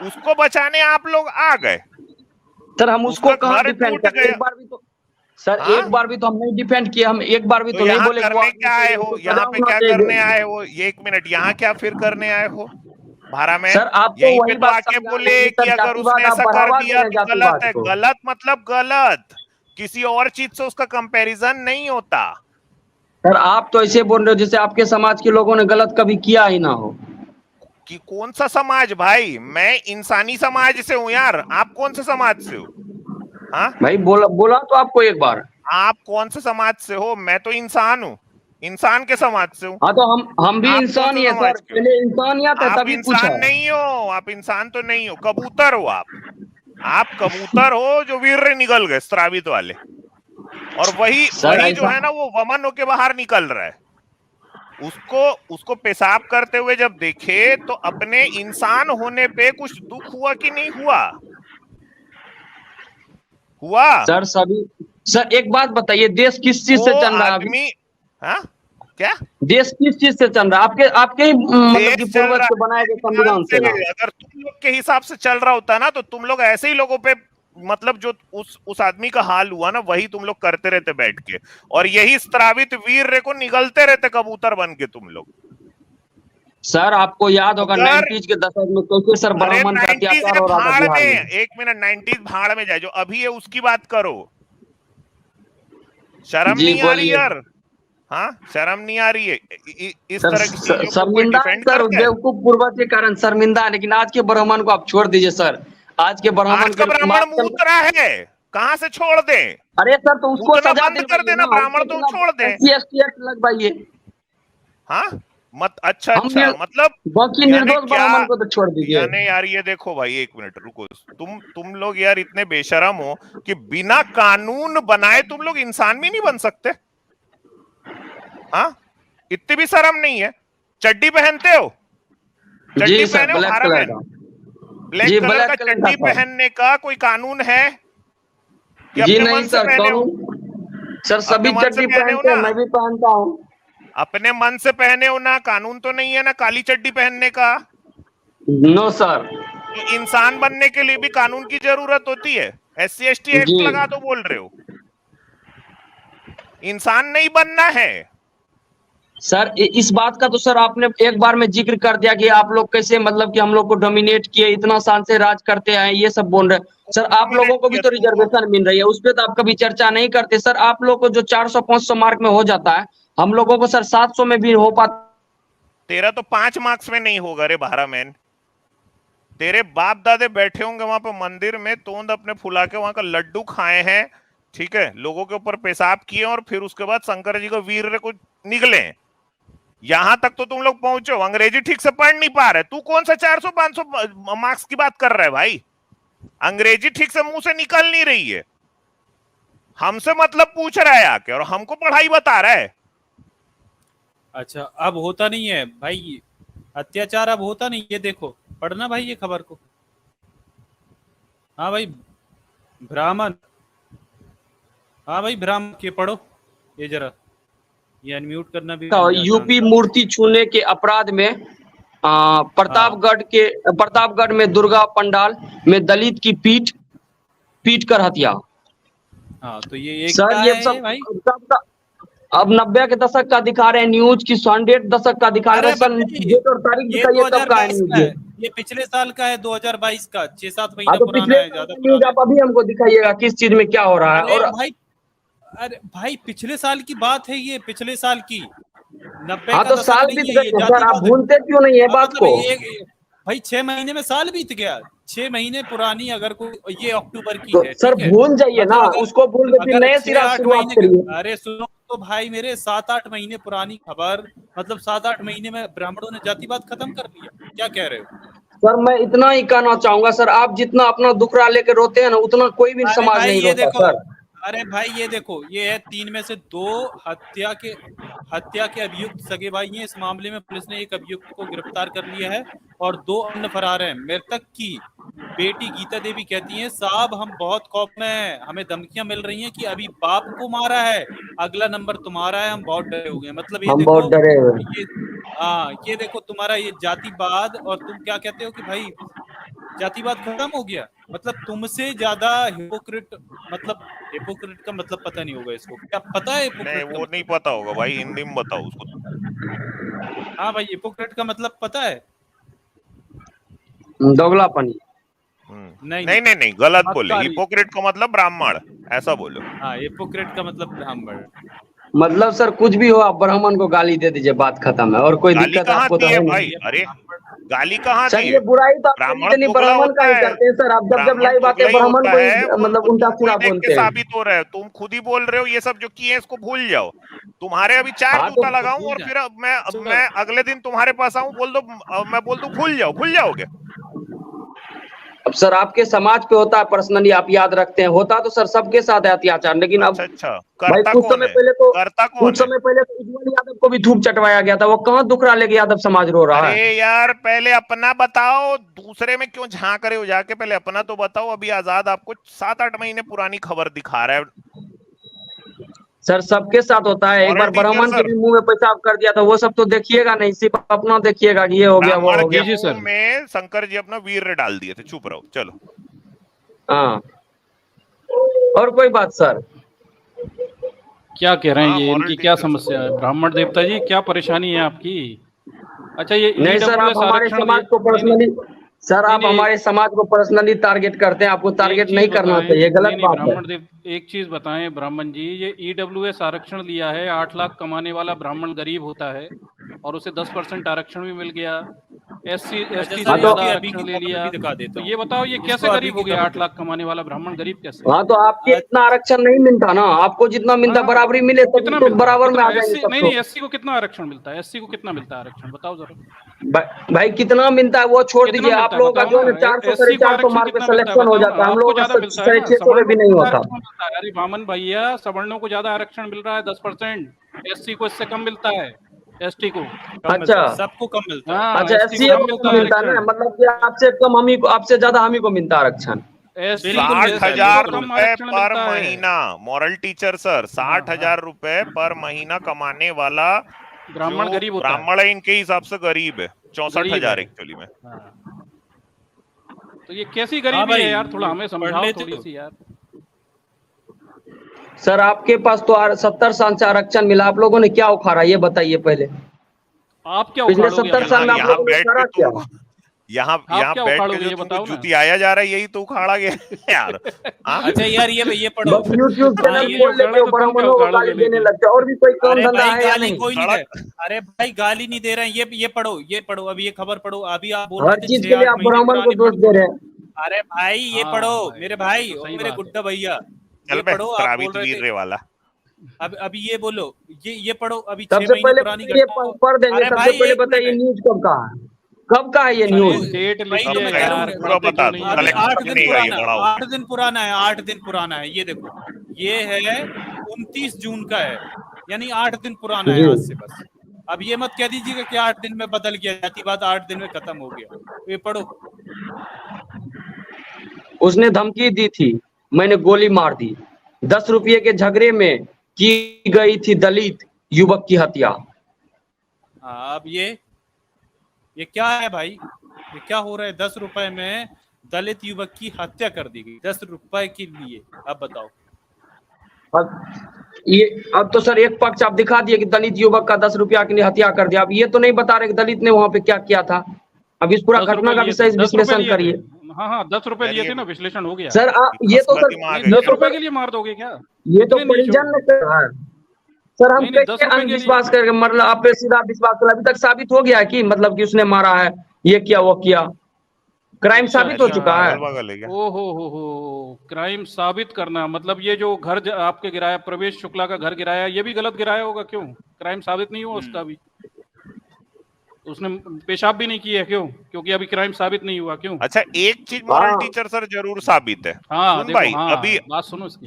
उसको बचाने आप लोग आ गए, सर, हम उसको उसका कहाँ घर डिफेंड टूट कर, गया। एक बार भी तो सर, हाँ? एक बार भी तो हम नहीं डिफेंड किए, हम एक बार भी तो तो नहीं यहाँ बोले कि वो करने आदमी क्या आए सही है, हो? तो यहाँ सजा पे होना क्या चाहिए। करने आए हो? ये एक मिनट, यहाँ क्या फिर करने आए हो? भारा में सर आप तो यहीं पे वही तो बात आके समझा बोले रहे हैं कि सर, अगर उसने जातिवाद आप ऐसा कर बढ़ावा दे दिया रहे हैं तो गलत जातिवाद है। को। गलत मतलब गलत, किसी और चीज से उसका कंपैरिजन नहीं होता। सर आप तो ऐसे बोल रहे हो जैसे आपके समाज के लोगों ने गलत कभी किया ही ना हो। कि कौन सा समाज भाई? मैं इंसानी समाज से हूं यार, आप कौन से समाज से हो? हाँ, भाई बोला बोला तो आपको एक बार। आप कौन से समाज से हो? मैं तो इंसान हूँ, इंसान के समाज से हूँ। हाँ तो हम भी आप कौन इंसान से ही है समाज सर, के हो? पहले इंसानियत है आप तभी कुछ इंसान है। नहीं हो, आप इंसान तो नहीं हो, कबूतर हो आप कबूतर हो जो वीर निकल गए स्त्रावित वाले, और वही सर वही जो ऐसा है ना वो वमन होके बाहर निकल रहा है। उसको उसको पेशाब करते हुए जब देखे तो अपने इंसान होने पे कुछ दुख हुआ कि नहीं हुआ? हुआ। सर सभी सर एक बात बताइए, देश किस चीज वो से चल रहा है अभी? आदमी, हाँ क्या? देश किस चीज से चल रहा है? आपके आपके ही मतलब कि देश चल पूर्वज रहा के बनाए है गए ध्यान संविधान से। से ना? अगर तुम लोग के हिसाब से चल रहा होता ना तो तुम लोग ऐसे ही लोगों पे, मतलब जो उस आदमी का हाल हुआ ना वही तुम लोग करते रहते बैठ के, और यही स्त्रावित वीर को निगलते रहते कबूतर बन के तुम लोग। सर आपको याद होगा अगर 90s के दशक में कैसे सर अरे ब्राह्मण का 90s अत्याचार के हो रहा था भाड़ बिहार में, में। एक मिनट, 90s भाड़ में जाए, जो अभी है उसकी बात करो। शर्म जी नहीं आ रही बोलिए। यार? हाँ, शर्म नहीं आ रही है इस सर तरह की चीजों को कोई शर्मिंदा है डिफेंड सर, करता है? बेवकूफ पूर्वज के कारण शर्मिंदा है, लेकिन आज के ब्राह्मण को आप छोड़ दीजिए सर। आज के ब्राह्मण आज का के ब्राह्मण बात मूत रहा है, कहां से छोड़ दें? अरे सर तो उसको उतना सजा बंद कर दिलवाइए देना, ना, ब्राह्मण उसके तो खिलाफ छोड़ दें। SC/ST act लगवाइए। हाँ, अच्छा हम अच्छा, मतलब बाकी यानी निर्दोष क्या? ब्राह्मण को तो छोड़ दीजिए। यानी यार ये देखो भाई, एक मिनट रुको, तुम लोग यार इतने बेशरम हो कि बिना कानून बनाए तुम लोग इंसान भी नहीं बन सकते। हाँ, इतनी भी शर्म नहीं है? चड्डी पहनते हो? जी चड्डी सर, पहने हो ब्लैक भारा कलर में? का। ब्लैक जी कलर का ब्लैक कलर का चड्डी सर। पहनने का कोई कानून है कि जी अपने नहीं मन से सर, पहने हो? कानून सर सभी अपने मन से चड्डी पहने हो पहनते हैं, ना? मैं भी पहनता हूँ। अपने मन से पहने हो ना? कानून तो नहीं है ना काली चड्डी पहनने का? No sir. तो इंसान बनने के लिए भी कानून की जरूरत होती है। SC/ST एक्ट जी लगा तो बोल रहे हो इंसान नहीं बनना है? सर इस बात का तो सर आपने एक बार में जिक्र कर दिया कि आप लोग कैसे मतलब कि हम लोग को डोमिनेट किए, इतना साल से राज करते आए, ये सब बोल रहे हैं सर। आप लोगों को भी तो रिजर्वेशन मिल रही है, उस पर तो आप कभी चर्चा नहीं करते सर। आप लोग को जो 400-500 मार्क में हो जाता है, हम लोगों को सर 700 में भी हो पाता। तेरा तो 5 मार्क्स में नहीं होगा रे भारा मैन। तेरे बाप दादे बैठे होंगे वहां पे मंदिर में, तोंद अपने फुला के वहां का लड्डू खाए हैं, ठीक है, लोगों के ऊपर पेशाब किए और फिर उसके बाद शंकर जी को वीर को निकले। यहां तक तो तुम लोग पहुंचे हो, अंग्रेजी ठीक से पढ़ नहीं पा रहे। तू कौन सा 400-500 मार्क्स की बात कर रहा है भाई? अंग्रेजी ठीक से मुंह से निकल नहीं रही है, हमसे मतलब पूछ रहा है आके और हमको पढ़ाई बता रहा है। अच्छा, अब होता नहीं है भाई अत्याचार, अब होता नहीं। ये देखो, पढ़ना भाई ये खबर को। हाँ भाई ब्राह्मण, हाँ भाई ब्राह्मण के पढ़ो ये जरा, ये अनम्यूट करना भी यूपी मूर्ति छूने के अपराध में प्रतापगढ़ में दुर्गा पंडाल में दलित की पीट कर हत्या। हाँ तो ये एक सर ये सब भाई अब 90 के दशक का दिखा रहे हैं न्यूज की, 100 दशक का दिखा रहे हैं सर। डेट और तारीख ये दिखाइए कब का है 2022 न्यूज का ये। है, ये पिछले साल का है, 2022 का, 6-7 हाँ महीना तो पुराना पिछले है, ज्यादा न्यूज पुराना आप अभी हमको दिखाइएगा किस चीज में क्या हो रहा है। और अरे भाई पिछले साल की बात है ये, पिछले साल की, 90 हाँ का तो दशक साल नहीं बीत है ये, गए सर, आप भूलते क्यों नहीं है बात को? भाई 6 महीने में साल बीत गया, 6 महीने पुरानी अगर कोई, ये अक्टूबर की तो है सर ठीक है, भूल जाइए ना, उसको भूल के फिर नए सिरा शुरुआत करिए। अरे सुनो तो भाई मेरे 7-8 महीने पुरानी खबर, मतलब 7-8 महीने में ब्राह्मणों ने जातिवाद खत्म कर लिया। क्या कह रहे हो? सर मैं इतना ही कहना चाहूंगा सर, आप जितना अपना दुखड़ा लेके रोते हैं ना, उतना कोई भी अरे समाज भाई नहीं ये रोता देखो, सर। अरे भाई ये देखो, ये है 3 में से 2 हत्या के अभियुक्त सगे भाई हैं। इस मामले में पुलिस ने एक अभियुक्त को गिरफ्तार कर लिया है और 2 अन्य फरार हैं। मृतक की बेटी गीता देवी कहती हैं, साहब हम बहुत खौफ में हैं, हमें धमकियां मिल रही हैं कि अभी बाप को मारा है, अगला नंबर तुम्हारा है, हम बहुत डरे हुए हैं। मतलब ये हम देखो, बहुत डरे हुए हैं। ये ये देखो तुम्हारा ये जातिवाद, और तुम क्या कहते हो कि भाई जातिवाद खत्म हो गया। मतलब तुमसे ज्यादा हिपोक्रेट, मतलब हिपोक्रेट का मतलब पता नहीं होगा इसको, क्या पता है नहीं हिपोक्रेट का वो नहीं पता होगा भाई, हिंदी में बताओ उसको। मतलब? हाँ भाई, हिपोक्रेट का मतलब पता है? दोगलापनी। नहीं नहीं नहीं नहीं, गलत बोले। चमत्कारी। हिपोक्रेट का मतलब ब्राह्मण, ऐसा बोलो। हाँ, हिपोक्रेट का मतलब ब्राह्मण। मतलब सर कुछ भी हो, आप ब्राह्मण को गाली दे दीजिए, बात खत्म है, और कोई गाली दिक्कत कहाँ आपको तो दी है है भाई? नहीं। अरे गाली कहाँ सर दी ये है? बुराई तो आप ब्राह्मण इतनी दोगला ब्राह्मण का होता ही है, करते हैं सर। आप जब ब्राह्मण लाइव आते हैं दोगला ही ब्राह्मण होता को है। वो मतलब तो उल्टा तुम सीधा वही देख बोलते के हैं। साबित हो रहे हो, तुम खुद ही बोल रहे हो। ये सब जो किए हैं इसको भूल जाओ। तुम्हारे अभी 4 हाँ जूता तो लगाऊं भूल और जाए। फिर अब मैं अगले दिन तुम्हारे पास आऊं, बोल दो, मैं बोल दूं भूल जाओ, भूल जाओगे? अब सर आपके समाज पे होता है पर्सनली, आप याद रखते हैं। होता तो सर सबके साथ है अत्याचार, लेकिन अब अच्छा अच्छा, भाई करता कुछ कौन समय है? पहले तो करता कुछ कौन है? समय पहले तो उज्जवल यादव को भी थूक चटवाया गया था। वो कहाँ दुखड़ा लेके यादव समाज रो रहा अरे है? यार पहले अपना बताओ, दूसरे में क्यों झांक रहे हो? जाके पहले अपना तो बताओ। अभी आजाद आपको 7-8 महीने पुरानी खबर दिखा रहा है। सर सबके साथ होता है। एक मॉरल बार टीचर ब्राह्मण के सर, भी मुंह में पेशाब कर दिया था, वो सब तो देखिएगा नहीं, सिर्फ अपना देखिएगा कि ये हो गया वो ब्राह्मण हो के गया। जी मुंह सर। में शंकर जी अपना वीर्य डाल दिए थे। चुप रहो, चलो। हाँ और कोई बात सर? क्या कह रहे हैं हाँ ये, मॉरल इनकी क्या टीचर सर। समस्या है? ब्राह्मण देवता जी क्या परेशानी है आपकी? अच्छा ये नहीं सर, आप ईडब्ल्यूएस हमारे आरक्षण समाज को नहीं नहीं पर्सनली, सर नहीं आप नहीं, हमारे समाज को पर्सनली टारगेट करते हैं। आपको एक टारगेट चीज नहीं करना बताएं, चाहिए, नहीं गलत नहीं बात है। ब्राह्मण देव, एक चीज बताएं ब्राह्मण जी, ये ईडब्ल्यूएस आरक्षण लिया है, 8 लाख कमाने वाला ब्राह्मण गरीब होता है और उसे 10% आरक्षण भी मिल गया। एससी अच्छा एसटी सर, से ज्यादा इसकी अभी की आरक्षण ले खबर लिया। भी दिखा देता तो हूँ। ये बताओ ये इसको कैसे अभी गरीब की हो गया? खबर 8 लाख कमाने वाला ब्राह्मण गरीब कैसे? हाँ तो आपके इतना आरक्षण नहीं मिलता ना, आपको जितना मिलता हाँ, बराबरी मिले तभी कितना तो मिलता है? बराबर में कितना आ जाएंगे एससी, सब नहीं तो। नहीं एससी को कितना आरक्षण मिलता है? एससी को कितना मिलता है आरक्षण बताओ जरा। भाई कितना मिलता है वो छोड़ कितना दीजिए, आप मिलता है लोगों का बताओ जो है ना। 400 साढ़े एससी को 400 आरक्षण मार्क पे कितना मिलता है सिलेक्शन हो बताओ ना। जाता है, हम आपको लोगों ज्यादा का मिलता है ना, 650 पे सवर्णों भी को नहीं ज्यादा होता। आरक्षण मिलता है। अरे वामन भैया, सवर्णों को ज्यादा आरक्षण मिल रहा है 10%, एससी को इससे कम मिलता है, एसटी को। कम अच्छा मिलता है, सबको कम मिलता है। हाँ अच्छा, एसटी को एससी कम को मिलता कम है मिलता है ना, आरक्षण। मतलब कि आपसे कम हम ही को, आपसे ज्यादा हम ही को मिलता है आरक्षण। एसटी बिल्कुल साठ मिलता है, एसटी को हजार बिल्कुल कम मिलता है। रुपए आरक्षण पर मिलता है। महीना। मॉरल टीचर सर, हाँ 60,000 रुपए पर महीना कमाने वाला ब्राह्मण जो गरीब होता है, ब्राह्मण है, इनके हिसाब से गरीब है। गरीब है। 64,000 एक्चुअली में। हाँ। तो ये कैसी हाँ गरीबी भाई, है यार? थोड़ा ये हमें पढ़ समझाओ लेते थोड़ी हो। सी यार। सर आपके पास तो 70 साल से आरक्षण मिला, आप लोगों ने क्या उखाड़ा ये बताइए पहले। आप क्या पिछले उखाड़ोगे? 70 आप साल में आप बताइए। यहाँ लोगों ने बैठ के उखाड़ा क्या? तुमको, यहाँ आप यहाँ क्या बैठ के उखाड़ोगे जो ये तुमको बताओ ना। जुतियाया जा रहा है, यही तो उखाड़ा गया यार। हाँ? अच्छा यार, ये पढ़ो। बस यूट्यूब हाँ, चैनल ये खोल लेते उखाड़ा हो, तो तुम क्या ब्राह्मणों को उखाड़ोगे गाली देने लेके? लगते हो, और भी कोई काम अरे धंधा भाई है या गाली नहीं? कोई नहीं दे, सड़क अरे भाई गाली नहीं दे रहे हैं। ये पढ़ो, ये पढ़ो, अभी ये खबर पढ़ो। अभी आप बोल हर रहे थे चीज के लिए 6-8 आप महीने ब्राह्मण को पुरानी, दोष दे रहे हैं। अरे भाई ये हाँ पढ़ो भाई, मेरे ये भाई तो और सही मेरे बात है। गुड्डा भैया, चल ये बे, पढ़ो। आप बोल श्रावित रहे थे वीर्य वाला। अभी ये बोलो, ये पढ़ो। अभी 6 सबसे महीने पहले पुरानी ये घटना हो। पढ़ देंगे। अरे सबसे भाई पहले 1 बताइए मिनट, न्यूज कब का है, कब का है ये अरे न्यूज? डेट भाई तो लिखिए मैं कह रहा यार, हूँ, पूरा बातें बता क्यों दो, नहीं अभी है? कलेक्शन 8 दिन बनेगा ये, पुराना, बढ़ाओ। 8 दिन पुराना है, 8 दिन पुराना है। ये देखो, ये है 29 जून का है, यानी 8 दिन पुराना है जी आज से बस। अब ये मत कह दीजिएगा कि 8 दिन में बदल गया, जातिवाद 8 दिन में खत्म हो गया। तो ये पढ़ो। उसने धमकी दी थी, मैंने गोली मार दी। 10 रुपये के झगड़े में की गई थी दलित युवक की हत्या। अब ये क्या है भाई? ये क्या हो रहा है? 10 रुपए में दलित युवक की हत्या कर दी गई, 10 रुपए के लिए। अब बताओ। अब तो सर एक पक्ष आप दिखा दिए कि दलित युवक का 10 रुपया के लिए हत्या कर दिया। अब ये तो नहीं बता रहे कि दलित ने वहां पे क्या किया था। अब इस पूरा 10 घटना रुपए का लिए थे, विशेष 10 रुपए विश्लेषण लिए थे। करिए। हाँ 10 रुपए यार लिए ये थे ना, विश्लेषण हो गया। सर ये तो सर, दिमाग नहीं है 10 तो रुपए सर के लिए मार दोगे क्या? ये तो इतने नीच हो? परिजन ने कहा है। सर हम नहीं नहीं 10 कैसे रुपए के लिए। अंधविश्वास करके, मतलब आप पे सीधा विश्वास कर, अभी तक साबित हो गया है कि मतलब कि उसने मारा है, ये किया वो किया, क्राइम साबित हो चुका है। अगल बगल है क्या? ओ हो, क्राइम साबित करना मतलब ये जो घर आपके गिराया, प्रवेश शुक्ला का घर गिराया, ये भी गलत गिराया होगा, क्यों क्राइम साबित नहीं हुआ उसका भी? उसने पेशाब भी नहीं किया, क्यों? क्योंकि अभी क्राइम साबित नहीं हुआ, क्यों? अच्छा, एक चीज मॉरल टीचर सर जरूर साबित है। हाँ सुन देखो, भाई, हाँ अभी बात सुनो इसकी।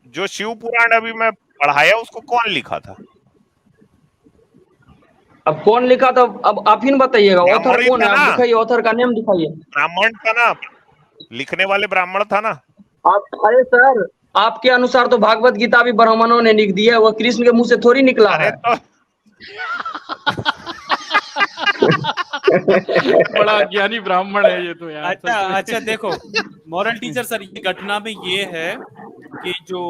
जो शिव पुराण अभी मैं पढ़ाया उसको कौन लिखा था? अब कौन लिखा था, अब आप ही बताइएगा, ऑथर ब्राह्मण ही कौन था है? आप ना? दिखाइए, ऑथर का नेम दिखाइए। ब्राह्मण था ना, लिखने वाले ब्राह्मण था ना? आप, अरे सर, आपके अनुसार तो भागवत गीता भी ब्राह्मणों ने लिख दी है, वो कृष्ण के मुंह से थोड़ी निकला अरे है। तो बड़ा ज्ञानी ब्राह्मण है ये तो यार। अच्छा अच्छा, देखो मॉरल टीचर सर, ये घटना में ये है कि जो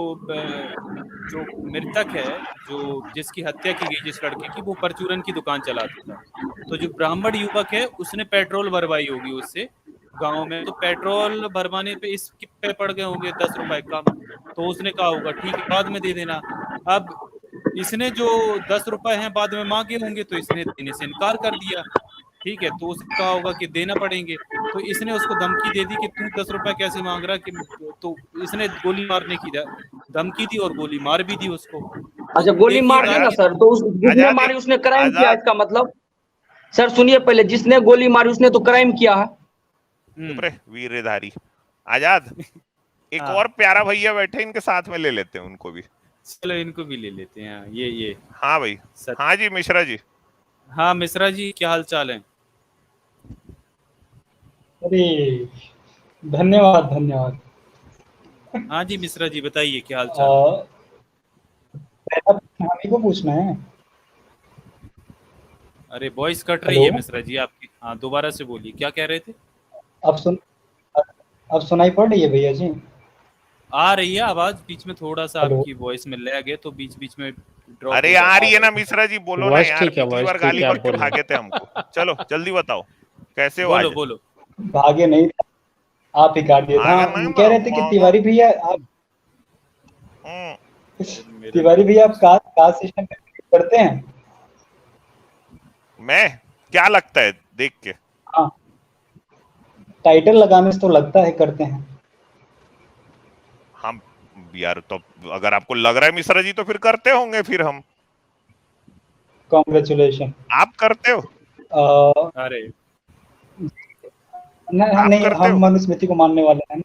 मृतक है, जो जिसकी हत्या की गई जिस लड़के की, वो परचूरन की दुकान चलाता था। तो जो ब्राह्मण युवक है उसने पेट्रोल भरवाई होगी उससे गांव में, तो पेट्रोल भरवाने पे इस पे पड़ गए होंगे 10 रुपए कम, तो उसने कहा होगा ठीक है बाद में दे देना। अब इसने जो 10 रुपए हैं बाद में मांगे होंगे, तो इसने देने से इनकार कर दिया। ठीक है, तो उसने कहा होगा कि देना पड़ेंगे, तो इसने उसको धमकी दे दी कि तू 10 रुपए कैसे मांग रहा कि, तो इसने गोली मारने की धमकी दी और गोली मार भी दी उसको। अच्छा, गोली मार दी ना सर, तो उस जिसने मारी उसने क्राइम किया, इसका मतलब? सर सुनिए पहले, जिसने गोली मारी उसने तो क्राइम किया है। वीरधारी आजाद, एक और प्यारा भैया बैठे, इनके साथ में ले लेते हैं उनको भी। चलो इनको भी ले लेते हैं। ये हाँ भाई, हाँ जी मिश्रा जी। हाँ मिश्रा जी, क्या हाल चाल है? अरे धन्यवाद धन्यवाद। हाँ जी मिश्रा जी बताइए क्या हाल चाल? हमी को पूछना है। अरे वॉइस कट रही है मिश्रा जी आपकी। हाँ दोबारा से बोलिए, क्या कह रहे थे? अब सुनाई पड़ रही है भैया जी? आ रही है आवाज, बीच में थोड़ा सा आपकी वॉइस में लैग है, तो बीच बीच में ड्रॉप। अरे आ रही है ना मिश्रा जी, बोलो ना यार, पिछली बार गाली पड़ के भागे थे हमको। चलो जल्दी बताओ कैसे हो? बोलो बोलो। भागे नहीं, आप ही काट दिए। हाँ, कह रहे थे कि तिवारी भैया आप कास्ट सिस्टम करते हैं? मैं क्या लगता है देख के? हाँ, टाइटल लगाने से तो लगता है करते हैं। हम यार, तो अगर आपको लग रहा है मिश्रा जी तो फिर करते होंगे फिर हम। कॉन्ग्रेचुलेशन। आप करते हो? अरे नहीं, हम मनुस्मृति को मानने वाले हैं।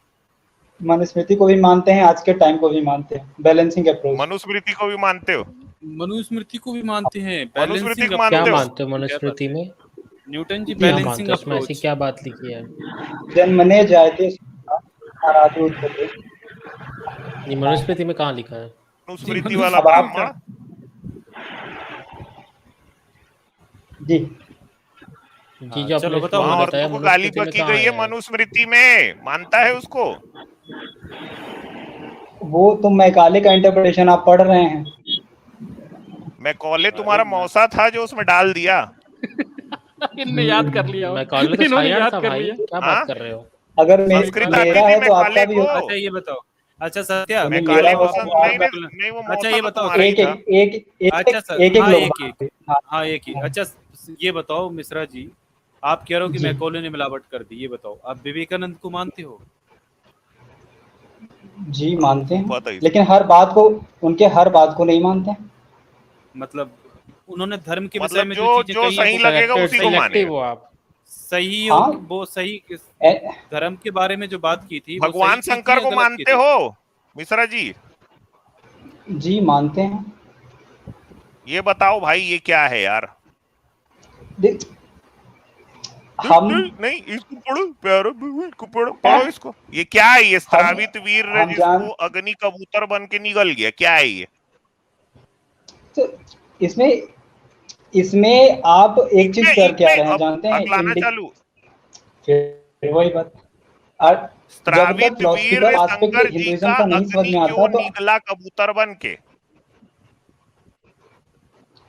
मनुस्मृति को भी मानते हैं, आज के टाइम को भी मानते हैं। Balancing approach. मनुस्मृति को भी मानते हो? मनुस्मृति को भी मानते हैं। मनुस्मृति बैलेंसिंग क्या मानते हो मनुस्मृति में? न्यूटन जी बैलेंसिंग अप्रोच, ऐसी क्या बात लिखी है? जन्मने जायते नहीं, मनुस्मृति में कहाँ लिखा है? मनुस्मृति वाला ब्राह्मण जी जी जो चलो आपने बताओ। और बताया को गाली मनुस्मृति में बकी कहाँ गई है, है? मनुस्मृति में मानता है उसको? वो तो मैकाले का इंटरप्रिटेशन आप पढ़ रहे हैं। मैकॉले तुम्हारा मौसा था जो उसमें डाल दिया। इनने याद कर लिया, मैकॉले तो इन्होंने शायर याद था कर भाई, लिया। क्या बात कर रहे हो? अगर संस्कृत मेरा आती है थी तो आपका मैकाले भी को। होगा। अच्छा ये बताओ, अच्छा सत्या मैकाले मेरा को होगा तो नहीं वो अच्छा मौसा ये तो बताओ, तुम्हारा ही एक था। अच्छा सर, एक हाँ लोग एक हाँ एक ही। अच्छा ये बताओ मिश्रा जी, आप कह रहे हो कि जी। मैकॉले ने मिलावट कर दी, ये बताओ आप विवेकानंद को मानते हो? जी मानते पता हैं, ही। लेकिन उनके हर बात को नहीं मानते हैं। मतलब उन्होंने धर्म के विषय मतलब में जो चीजें जो कही हैं, सही वो लगेगा उसी को Selective मानेगा। हो आप। सही हाँ। हो, वो सही धर्म के बारे में जो बात की थी वो भगवान सही की शंकर थी को या गलत की मानते थी? हो मिश्रा जी? जी मानते हैं। ये बताओ भाई, ये क्या है यार? हम नहीं इसको पढ़ो, प्यारो इसको पढ़ो इसको। ये क्या है? ये श्रावित वीर जिसको अग्नि कबूतर बन के निगल गया, क्या है ये? तो इसमें आप एक चीज कर क्या रहे हैं जानते हैं? चालू फिर वही बात। श्रावित वीर शंकर जी हिंदुइज्म का का नहीं समझ अग्नि में आता क्यों तो निगला कबूतर बन के?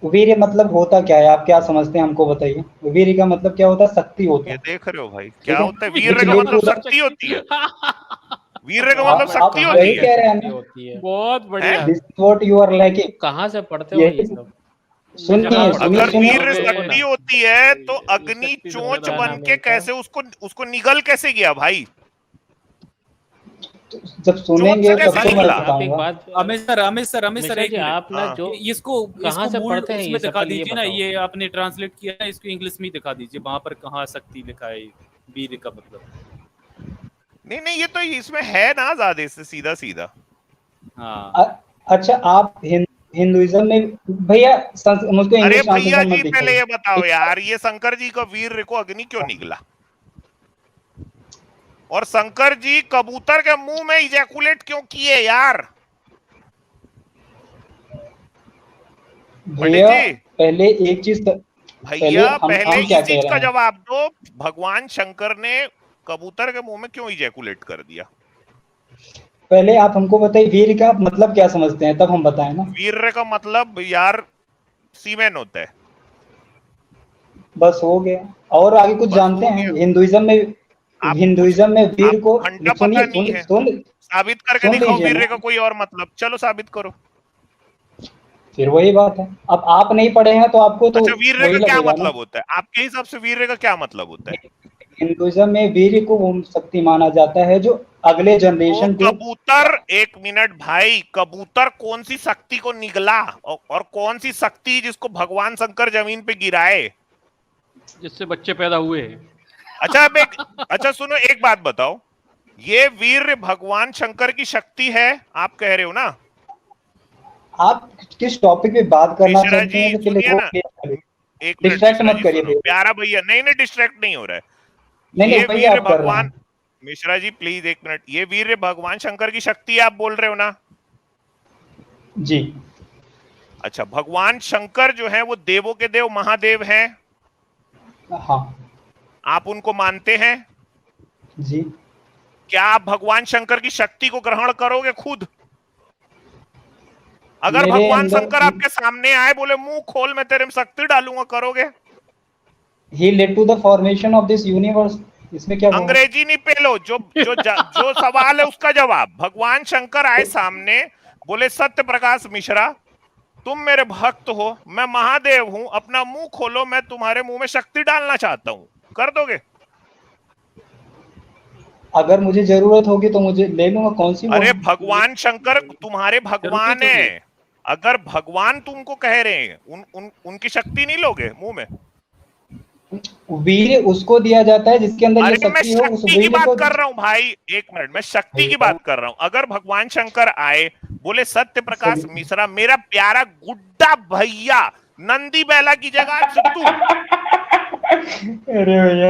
वीर्य मतलब होता क्या है? आप क्या समझते हैं, हमको बताइए। वीर्य का मतलब क्या होता है? शक्ति होता ये है। देख रहे हो भाई, क्या होता है? वीर इसलिए का मतलब पूरा- शक्ति होती है। वीर का मतलब आप शक्ति वही होती कह है। रहे हैं ना? होती है। बहुत बढ़िया। This is what you are lacking। कहाँ से पढ़ते हो ये सब? सुनिए जहाँ सुनिए अगर सुनिए वीर शक्ति होती है तो अग्नि शक्ति से चोंच बड़ा बन नाम के है कैसे उसको निगल कैसे गया भाई? जब सुनेंगे से कैसे तब तो मैं निकला? आप एक बताऊंगा। बात रमेश सर मिश्रा एक जी, मिनट। आप ना हाँ। जो इसको कहाँ से मूल पढ़ते हैं ये उसमें सब, दिखा पहले ये दीजिए ना, बताओ। ये आपने ट्रांसलेट किया ना, इसको इंग्लिश में दिखा दीजिए, वहां पर कहाँ शक्ति लिखा है वीर का मतलब। नहीं ये तो इसमें है ना, ज्यादा से सीधा सीधा। हाँ अच्छा, आप हिंदुइज्म में भैया मुझको अरे इंग्लिश भैया ट्रांसलेशन जी मत पहले दिखाइए। ये बताओ यार, ये शंकर जी का वीर को अग्नि क्यों निकला? और शंकर जी कबूतर के मुंह में इजैकुलेट क्यों किए यार? पंडित भैया जी पहले एक चीज, भैया पहले हम क्या इस कह चीज रहे का हैं। जवाब दो, भगवान शंकर ने कबूतर के मुंह में क्यों इजैकुलेट कर दिया? पहले आप हमको बताइए वीर का मतलब क्या समझते हैं, तब हम बताएं ना। वीर का मतलब यार सीमेन होता है। बस हो गया, और आगे कुछ बस जानते हो हैं? गया। हिंदुइज्म में वीर को, आपको घंटा सुनिए पता नहीं है, सुन साबित करके सुन दिखाओ लीजिए वीर ना, का कोई और मतलब। चलो साबित करो। फिर वही बात है। अब आप नहीं पढ़े हैं तो आपको तो अच्छा वीर का वही क्या लगेगा ना। मतलब होता है आपके हिसाब से? वीर का क्या मतलब होता है? हिंदुइज्म में वीर को वो शक्ति माना जाता है जो अगले तो जनरेशन को। कबूतर, एक मिनट भाई, कबूतर कौन सी शक्ति को निगला और कौन सी शक्ति जिसको भगवान शंकर जमीन पे गिराए? जिससे बच्चे पैदा हुए। अच्छा अच्छा सुनो, एक बात बताओ, ये वीर भगवान शंकर की शक्ति है आप कह रहे हो ना? आप किस टॉपिक पे बात करना मिश्रा चाहते जी हैं तो पहले सुनिए वो ना, clear करिए। एक मिनट डिस्ट्रैक्ट मिश्रा मत जी करिए सुनो, भैया। प्यारा भैया, नहीं डिस्ट्रैक्ट नहीं हो रहा है। नहीं ये भैया वीर आप कर रहे भगवान, हैं। मिश्रा जी प्लीज एक मिनट, ये वीर भगवान शंकर की शक्ति आप बोल रहे हो ना? जी अच्छा, भगवान शंकर जो है वो देवों के देव महादेव हैं, हाँ आप उनको मानते हैं? जी। क्या आप भगवान शंकर की शक्ति को ग्रहण करोगे खुद? अगर मेरे भगवान अंदर शंकर आपके सामने आए, बोले मुंह खोल मैं तेरे में शक्ति डालूंगा, करोगे? he led to the formation of this universe, इसमें क्या होगा? अंग्रेजी नहीं पेलो, जो सवाल है उसका जवाब। भगवान शंकर आए सामने, बोले सत्य प्रकाश मिश्रा तुम मेरे भक्त हो, मैं महादेव हूं, अपना मुंह खोलो, मैं तुम्हारे मुंह में शक्ति डालना चाहता हूं, कर दोगे? अगर मुझे जरूरत होगी तो मुझे ले लूंगा, कौन सी अरे वो। भगवान शंकर तुम्हारे भगवान जरूरत है, अगर भगवान तुमको कह रहे हैं उनकी शक्ति नहीं लोगे मुंह में? वीर उसको दिया जाता है जिसके अंदर ये अरे मैं शक्ति हो, उस शक्ति की वीर बात को। कर रहा हूं भाई, एक मिनट, मैं शक्ति की बात कर रहा हूं। अगर भगवान शंकर आए, बोले सत्य प्रकाश मिश्रा मेरा प्यारा गुड्डा भैया, नंदी बैला की जगह आज से तू। अरे भैया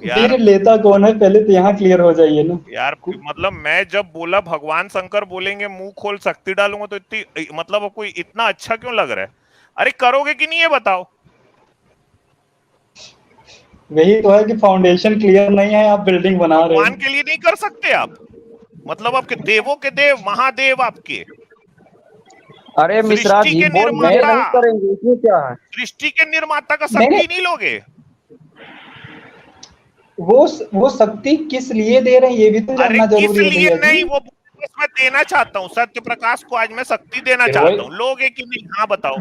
यार वीर लेता कौन है पहले तो यहाँ क्लियर हो जाइए ना। यार मतलब मैं जब बोला भगवान शंकर बोलेंगे मुंह खोल शक्ति डालूंगा, तो इतनी मतलब आपको इतना अच्छा क्यों लग रहा है? अरे करोगे कि नहीं ये बताओ? वही तो है कि फाउंडेशन क्लियर नहीं है, आप बिल्डिंग बना रहे भगवान हैं। के लिए नहीं कर सकते आप? मतलब आपके देवों के देव महादेव आपके अरे मिश्रा सृष्टि जी के बोल मैं निर्माता, नहीं करेंगे, इसमें क्या है? सृष्टि के निर्माता का नहीं, शक्ति नहीं लोगे? वो शक्ति किस लिए दे रहे हैं ये भी तो अरे जानना किस जरूरी है लिए भैया नहीं, जी। वो बस मैं देना चाहता हूँ, सत्य प्रकाश को आज मैं शक्ति देना फिर चाहता वही- हूँ, लोगे कि नहीं? हाँ बताओ।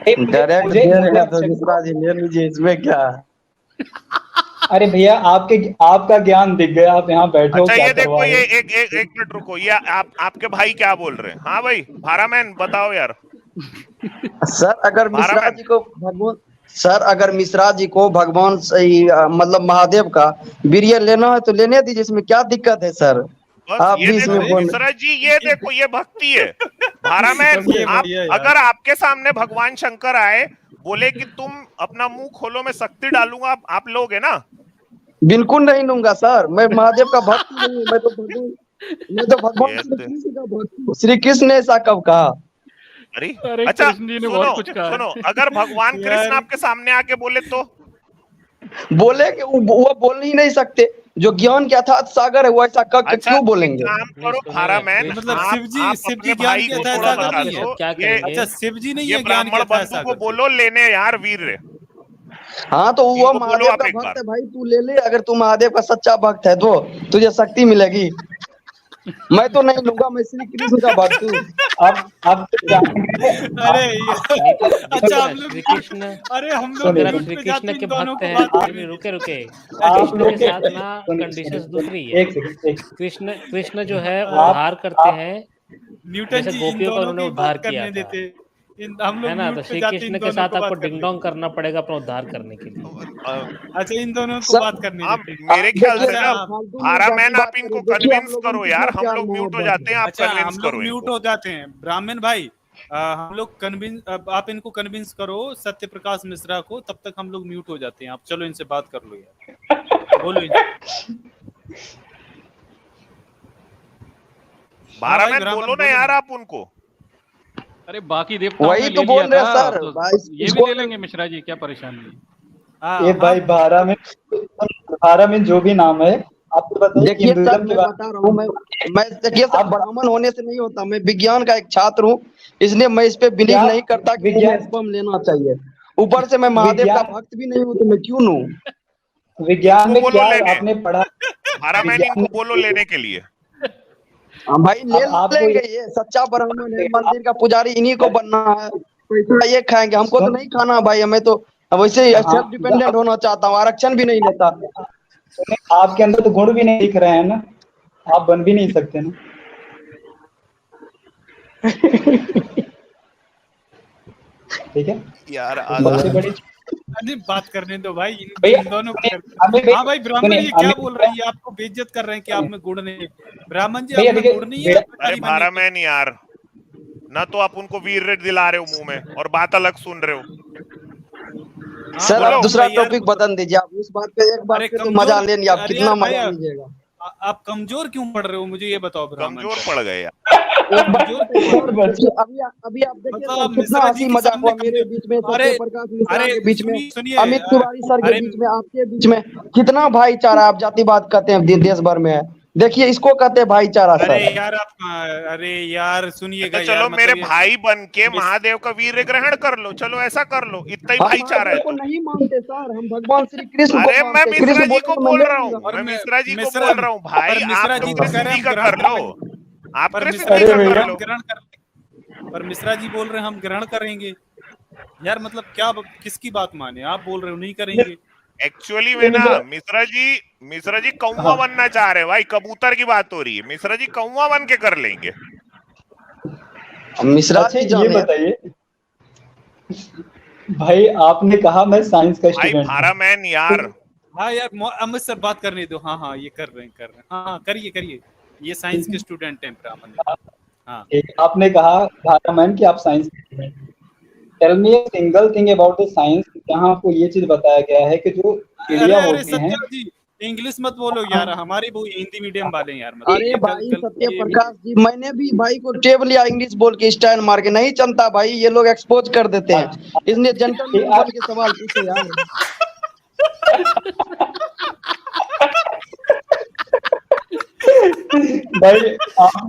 डायरेक्ट मुझे दे रहे हैं तो मुझे- मिश्रा जी ले लीजिए, इसमें क्या है? अरे भैया आपका ज्ञान दिख गया, आप यहाँ बैठे हो अच्छा क्या ये देखो, करवा रहे ये हो? एक मिनट रुको, ये आपके भाई क्या बोल रहे हैं? हाँ भाई भारामैन बताओ यार। सर अगर मिश्रा भारत जी को भगवान, सर अगर मिश्रा जी को भगवान मतलब महादेव का वीर्य लेना है तो लेने दीजिए, इसमें क्या दिक्कत है सर? बस आप ये भी इसमें देखो बोल मिश्रा जी, ये देखो ये भक्ति है। भारामैन आप अगर आपके सामने भगवान शंकर आए, बोले कि तुम अपना मुंह खोलो मैं शक्ति डालूंगा, आप लोगे ना? बिल्कुल नहीं लूंगा सर, मैं महादेव का भक्त नहीं हूँ, मैं तो भगवान ये श्री कृष्ण का भक्त हूँ। श्री कृष्ण ने ऐसा कब कहा? अरे अरे अच्छा कृष्ण जी ने बहुत कुछ कहा है। सुनो, अगर भगवान कृष्ण आपके सामने आके बोले तो? बोले कि वो बोल ही नहीं सकते, जो ज्ञान के अथात सागर है वो ऐसा अच्छा क्यों बोलेंगे? काम करो भारामैन, मतलब आप शिव जी अपने ज्ञान भाई के को अथाह थोड़ा सागर बता नहीं है? दो, क्या ये करेंगे? अच्छा शिव जी नहीं ये है ज्ञान के ब्राह्मण अथाह बंधु को सागर? बोलो लेने यार वीर। हाँ तो वो इनको बोलो महादेव आप का एक भक्त बार। है भाई, तू ले ले, अगर तू महादेव का सच्चा भक्त है तो तुझे शक्ति मिलेगी। मैं तो नहीं लूंगा, मैं श्री कृष्ण का भक्त हूँ। आप अरे अच्छा हम लोग श्री कृष्ण, अरे हम लोग सुनिए, अगर आप म्यूट श्री पे कृष्ण जाते के इन दोनों भक्त को हैं, बात अरे करने रुके रुके, आप कृष्ण लोग के साथ ना सुनिए, कंडीशंस सुनिए, दूसरी है। एक सेकंड कृष्ण जो है वो आप- उद्धार करते आप- हैं, न्यूटन जैसे जी इन गोपियों का दोनों उन्होंने की उद्धार बात किया करने था, देते। हम है लोग ना। तो म्यूट पे श्री जाते कृष्ण इन के दोनों साथ को आपको बात करने डिंग डोंग करना पड़ेगा अपना उद्धार करने के लिए। अच्छा इन दोनों को सर, बात करने आप देते। मेरे ख्याल से अच्छा, ना आप- भारामैन आप इनको कन्विंस करो यार, हम लोग म्यूट हो जाते हैं, आप अच्छा कन्विंस हम लोग करो म्यूट इनको। हो जाते हैं। ब्राह्मण भाई हम लोग कन्विंस, आप इनको कन्विंस करो सत्य प्रकाश मिश्रा को, तब तक हम लोग म्यूट हो जाते हैं। आप चलो इनसे बात कर लो यार, बोलो इनसे। भारामैन ब्राह्मण बोलो ना बोलो। यार आप उनको। अरे बाकी देवताओं वही ने तो ले लिया बोल रहे था, सर, तो भाई ये भी इसको ले लेंगे मिश्रा जी, क्या परेशानी है। ये भाई भारा में जो भी नाम है, आपको बताइए कि देखिए सर, हिंदुइज्म के मैं बारे बता रहा हूँ, मैं देखिए सर, आप- ब्राह्मण होने से नहीं होता, मैं विज्ञान का एक छात्र हूँ, इसलिए मैं इस पे बिलीव क्या नहीं करता कि विज्ञान- मुझे स्पर्म लेना चाहिए। ऊपर से मैं महादेव का विज्ञान- भक्त भी नहीं हूँ, तो मैं क्यों लूं? विज्ञान इनको में बोलो क्या लेने, आपने पढ़ा? भारामैन विज्ञान इनको में- बोलो लेने के लिए। हाँ भाई, ले अब आपको लेंगे, ये सच्चा ब्राह्मण है, मंदिर का पुजारी, इन्हीं को बनना है, पैसा ये खाएंगे, हमको तो नहीं खाना भाई, हमें तो वैसे ही हाँ, सेल्फ डिपेंडेंट होना चाहता हूँ, आरक्षण भी नहीं लेता। आपके अंदर तो गुण भी नहीं दिख रहे हैं ना, आप बन भी नहीं सकते ना। ठीक है, यार सबसे बड़ी अरे बात करने दो भाई, भैया, इन दोनों को सुनिए, हमें भी- हाँ भाई ब्राह्मण सुनिए, ये क्या हमें- बोल रहे हैं, ये आपको बेइज्जत कर रहे हैं कि आप में गुण नहीं है। ब्राह्मण जी भैया आप में देखिए, गुण नहीं है, भैया- आप अरे पुजारी बने। भारामैन यार, ना तो आप उनको वीर रेट दिला रहे हो मुंह में और बात अलग सुन रहे हो। हाँ, सर, बोलो। आप दूसरा भाई यार, टॉपिक बदल दीजिए, आप इस बात पे एक बात अरे पे तो कमजोर- मजा लेंगे, आप अरे कितना यार मजा भैया, लीजिएगा? आप कमजोर क्यों पड़ रहे हो, मुझे ये बताओ ब्राह्मण। कमजोर पड़ गए यार। कमजोर क्यों पड़ रहे हो? अभी आप देखिए मतलब सर, आप कितना मिश्रा जी हंसी के मजाक हुआ सामने मेरे कमजोर- बीच में, अरे सत्य प्रकाश मिश्रा अरे के बीच में, सुनिए अमित तिवारी सर के अरे बीच में, आपके बीच में, कितना भाईचारा आप जातिवाद कहते हैं देश भर में है, देखिए इसको कहते हैं भाईचारा अरे सर। यार आप, अरे यार सुनिएगा तो यार, चलो मेरे मतलब भाई बन के महादेव का वीर ग्रहण कर लो, चलो ऐसा कर लो, इतना ही हम भाईचारा है महादेव को तो। नहीं मानते सर, हम भगवान श्री कृष्ण को अरे मैं मानते, मिश्रा कृष्ण जी को बोले तो मैं बोल ले रहा लूंगा। हूँ, मैं मैं- मिश्रा जी को मिश्रा- बोल रहा हूँ भाई, पर मिश्रा आप तो जी तो कह कृष्ण रहे जी हम का ग्रहण कर लो, आप पर कृष्ण मिश्रा जी जी का बोल कर रहे हम लो। ग्रहण कर, पर मिश्रा जी बोल रहे हैं हम ग्रहण करेंगे। यार मतलब क्या, किसकी बात माने, आप बोल रहे हो नहीं करेंगे। एक्चुअली में ना मिश्रा जी कौवा बनना चाह रहे हैं भाई, कबूतर की बात हो रही है, मिश्रा जी कौवा बन के कर लेंगे। मिश्रा अच्छा जी ये जाने, बताइए भाई, आपने कहा मैं साइंस का भाई स्टूडेंट हूँ, भारामैन यार, हाँ यार अमित सर बात करने दो। हाँ हाँ ये कर रहे हैं हाँ करिए करिए, ये साइंस के स्टूडेंट हैं ब्राह्मण। हाँ ठीक, आपने कहा भारामैन कि आप साइंस के स्टूडेंट हैं। Tell me a single thing about the science, जहाँ आपको ये चीज बताया गया है कि जो अरे चिड़िया अरे होती हैं, सत्या जी इंग्लिश मत बोलो यार, हमारे वो हिंदी मीडियम वाले हैं यार, मतलब अरे ये भाई सत्य ये- प्रकाश जी, मैंने भी भाई को टेब लिया इंग्लिश बोल के, स्टैंड मार के, नहीं चलता भाई, ये लोग एक्सपोज कर देते हैं, इसलिए जेंटलमैन बन के सवाल पूछे यार। भाई आप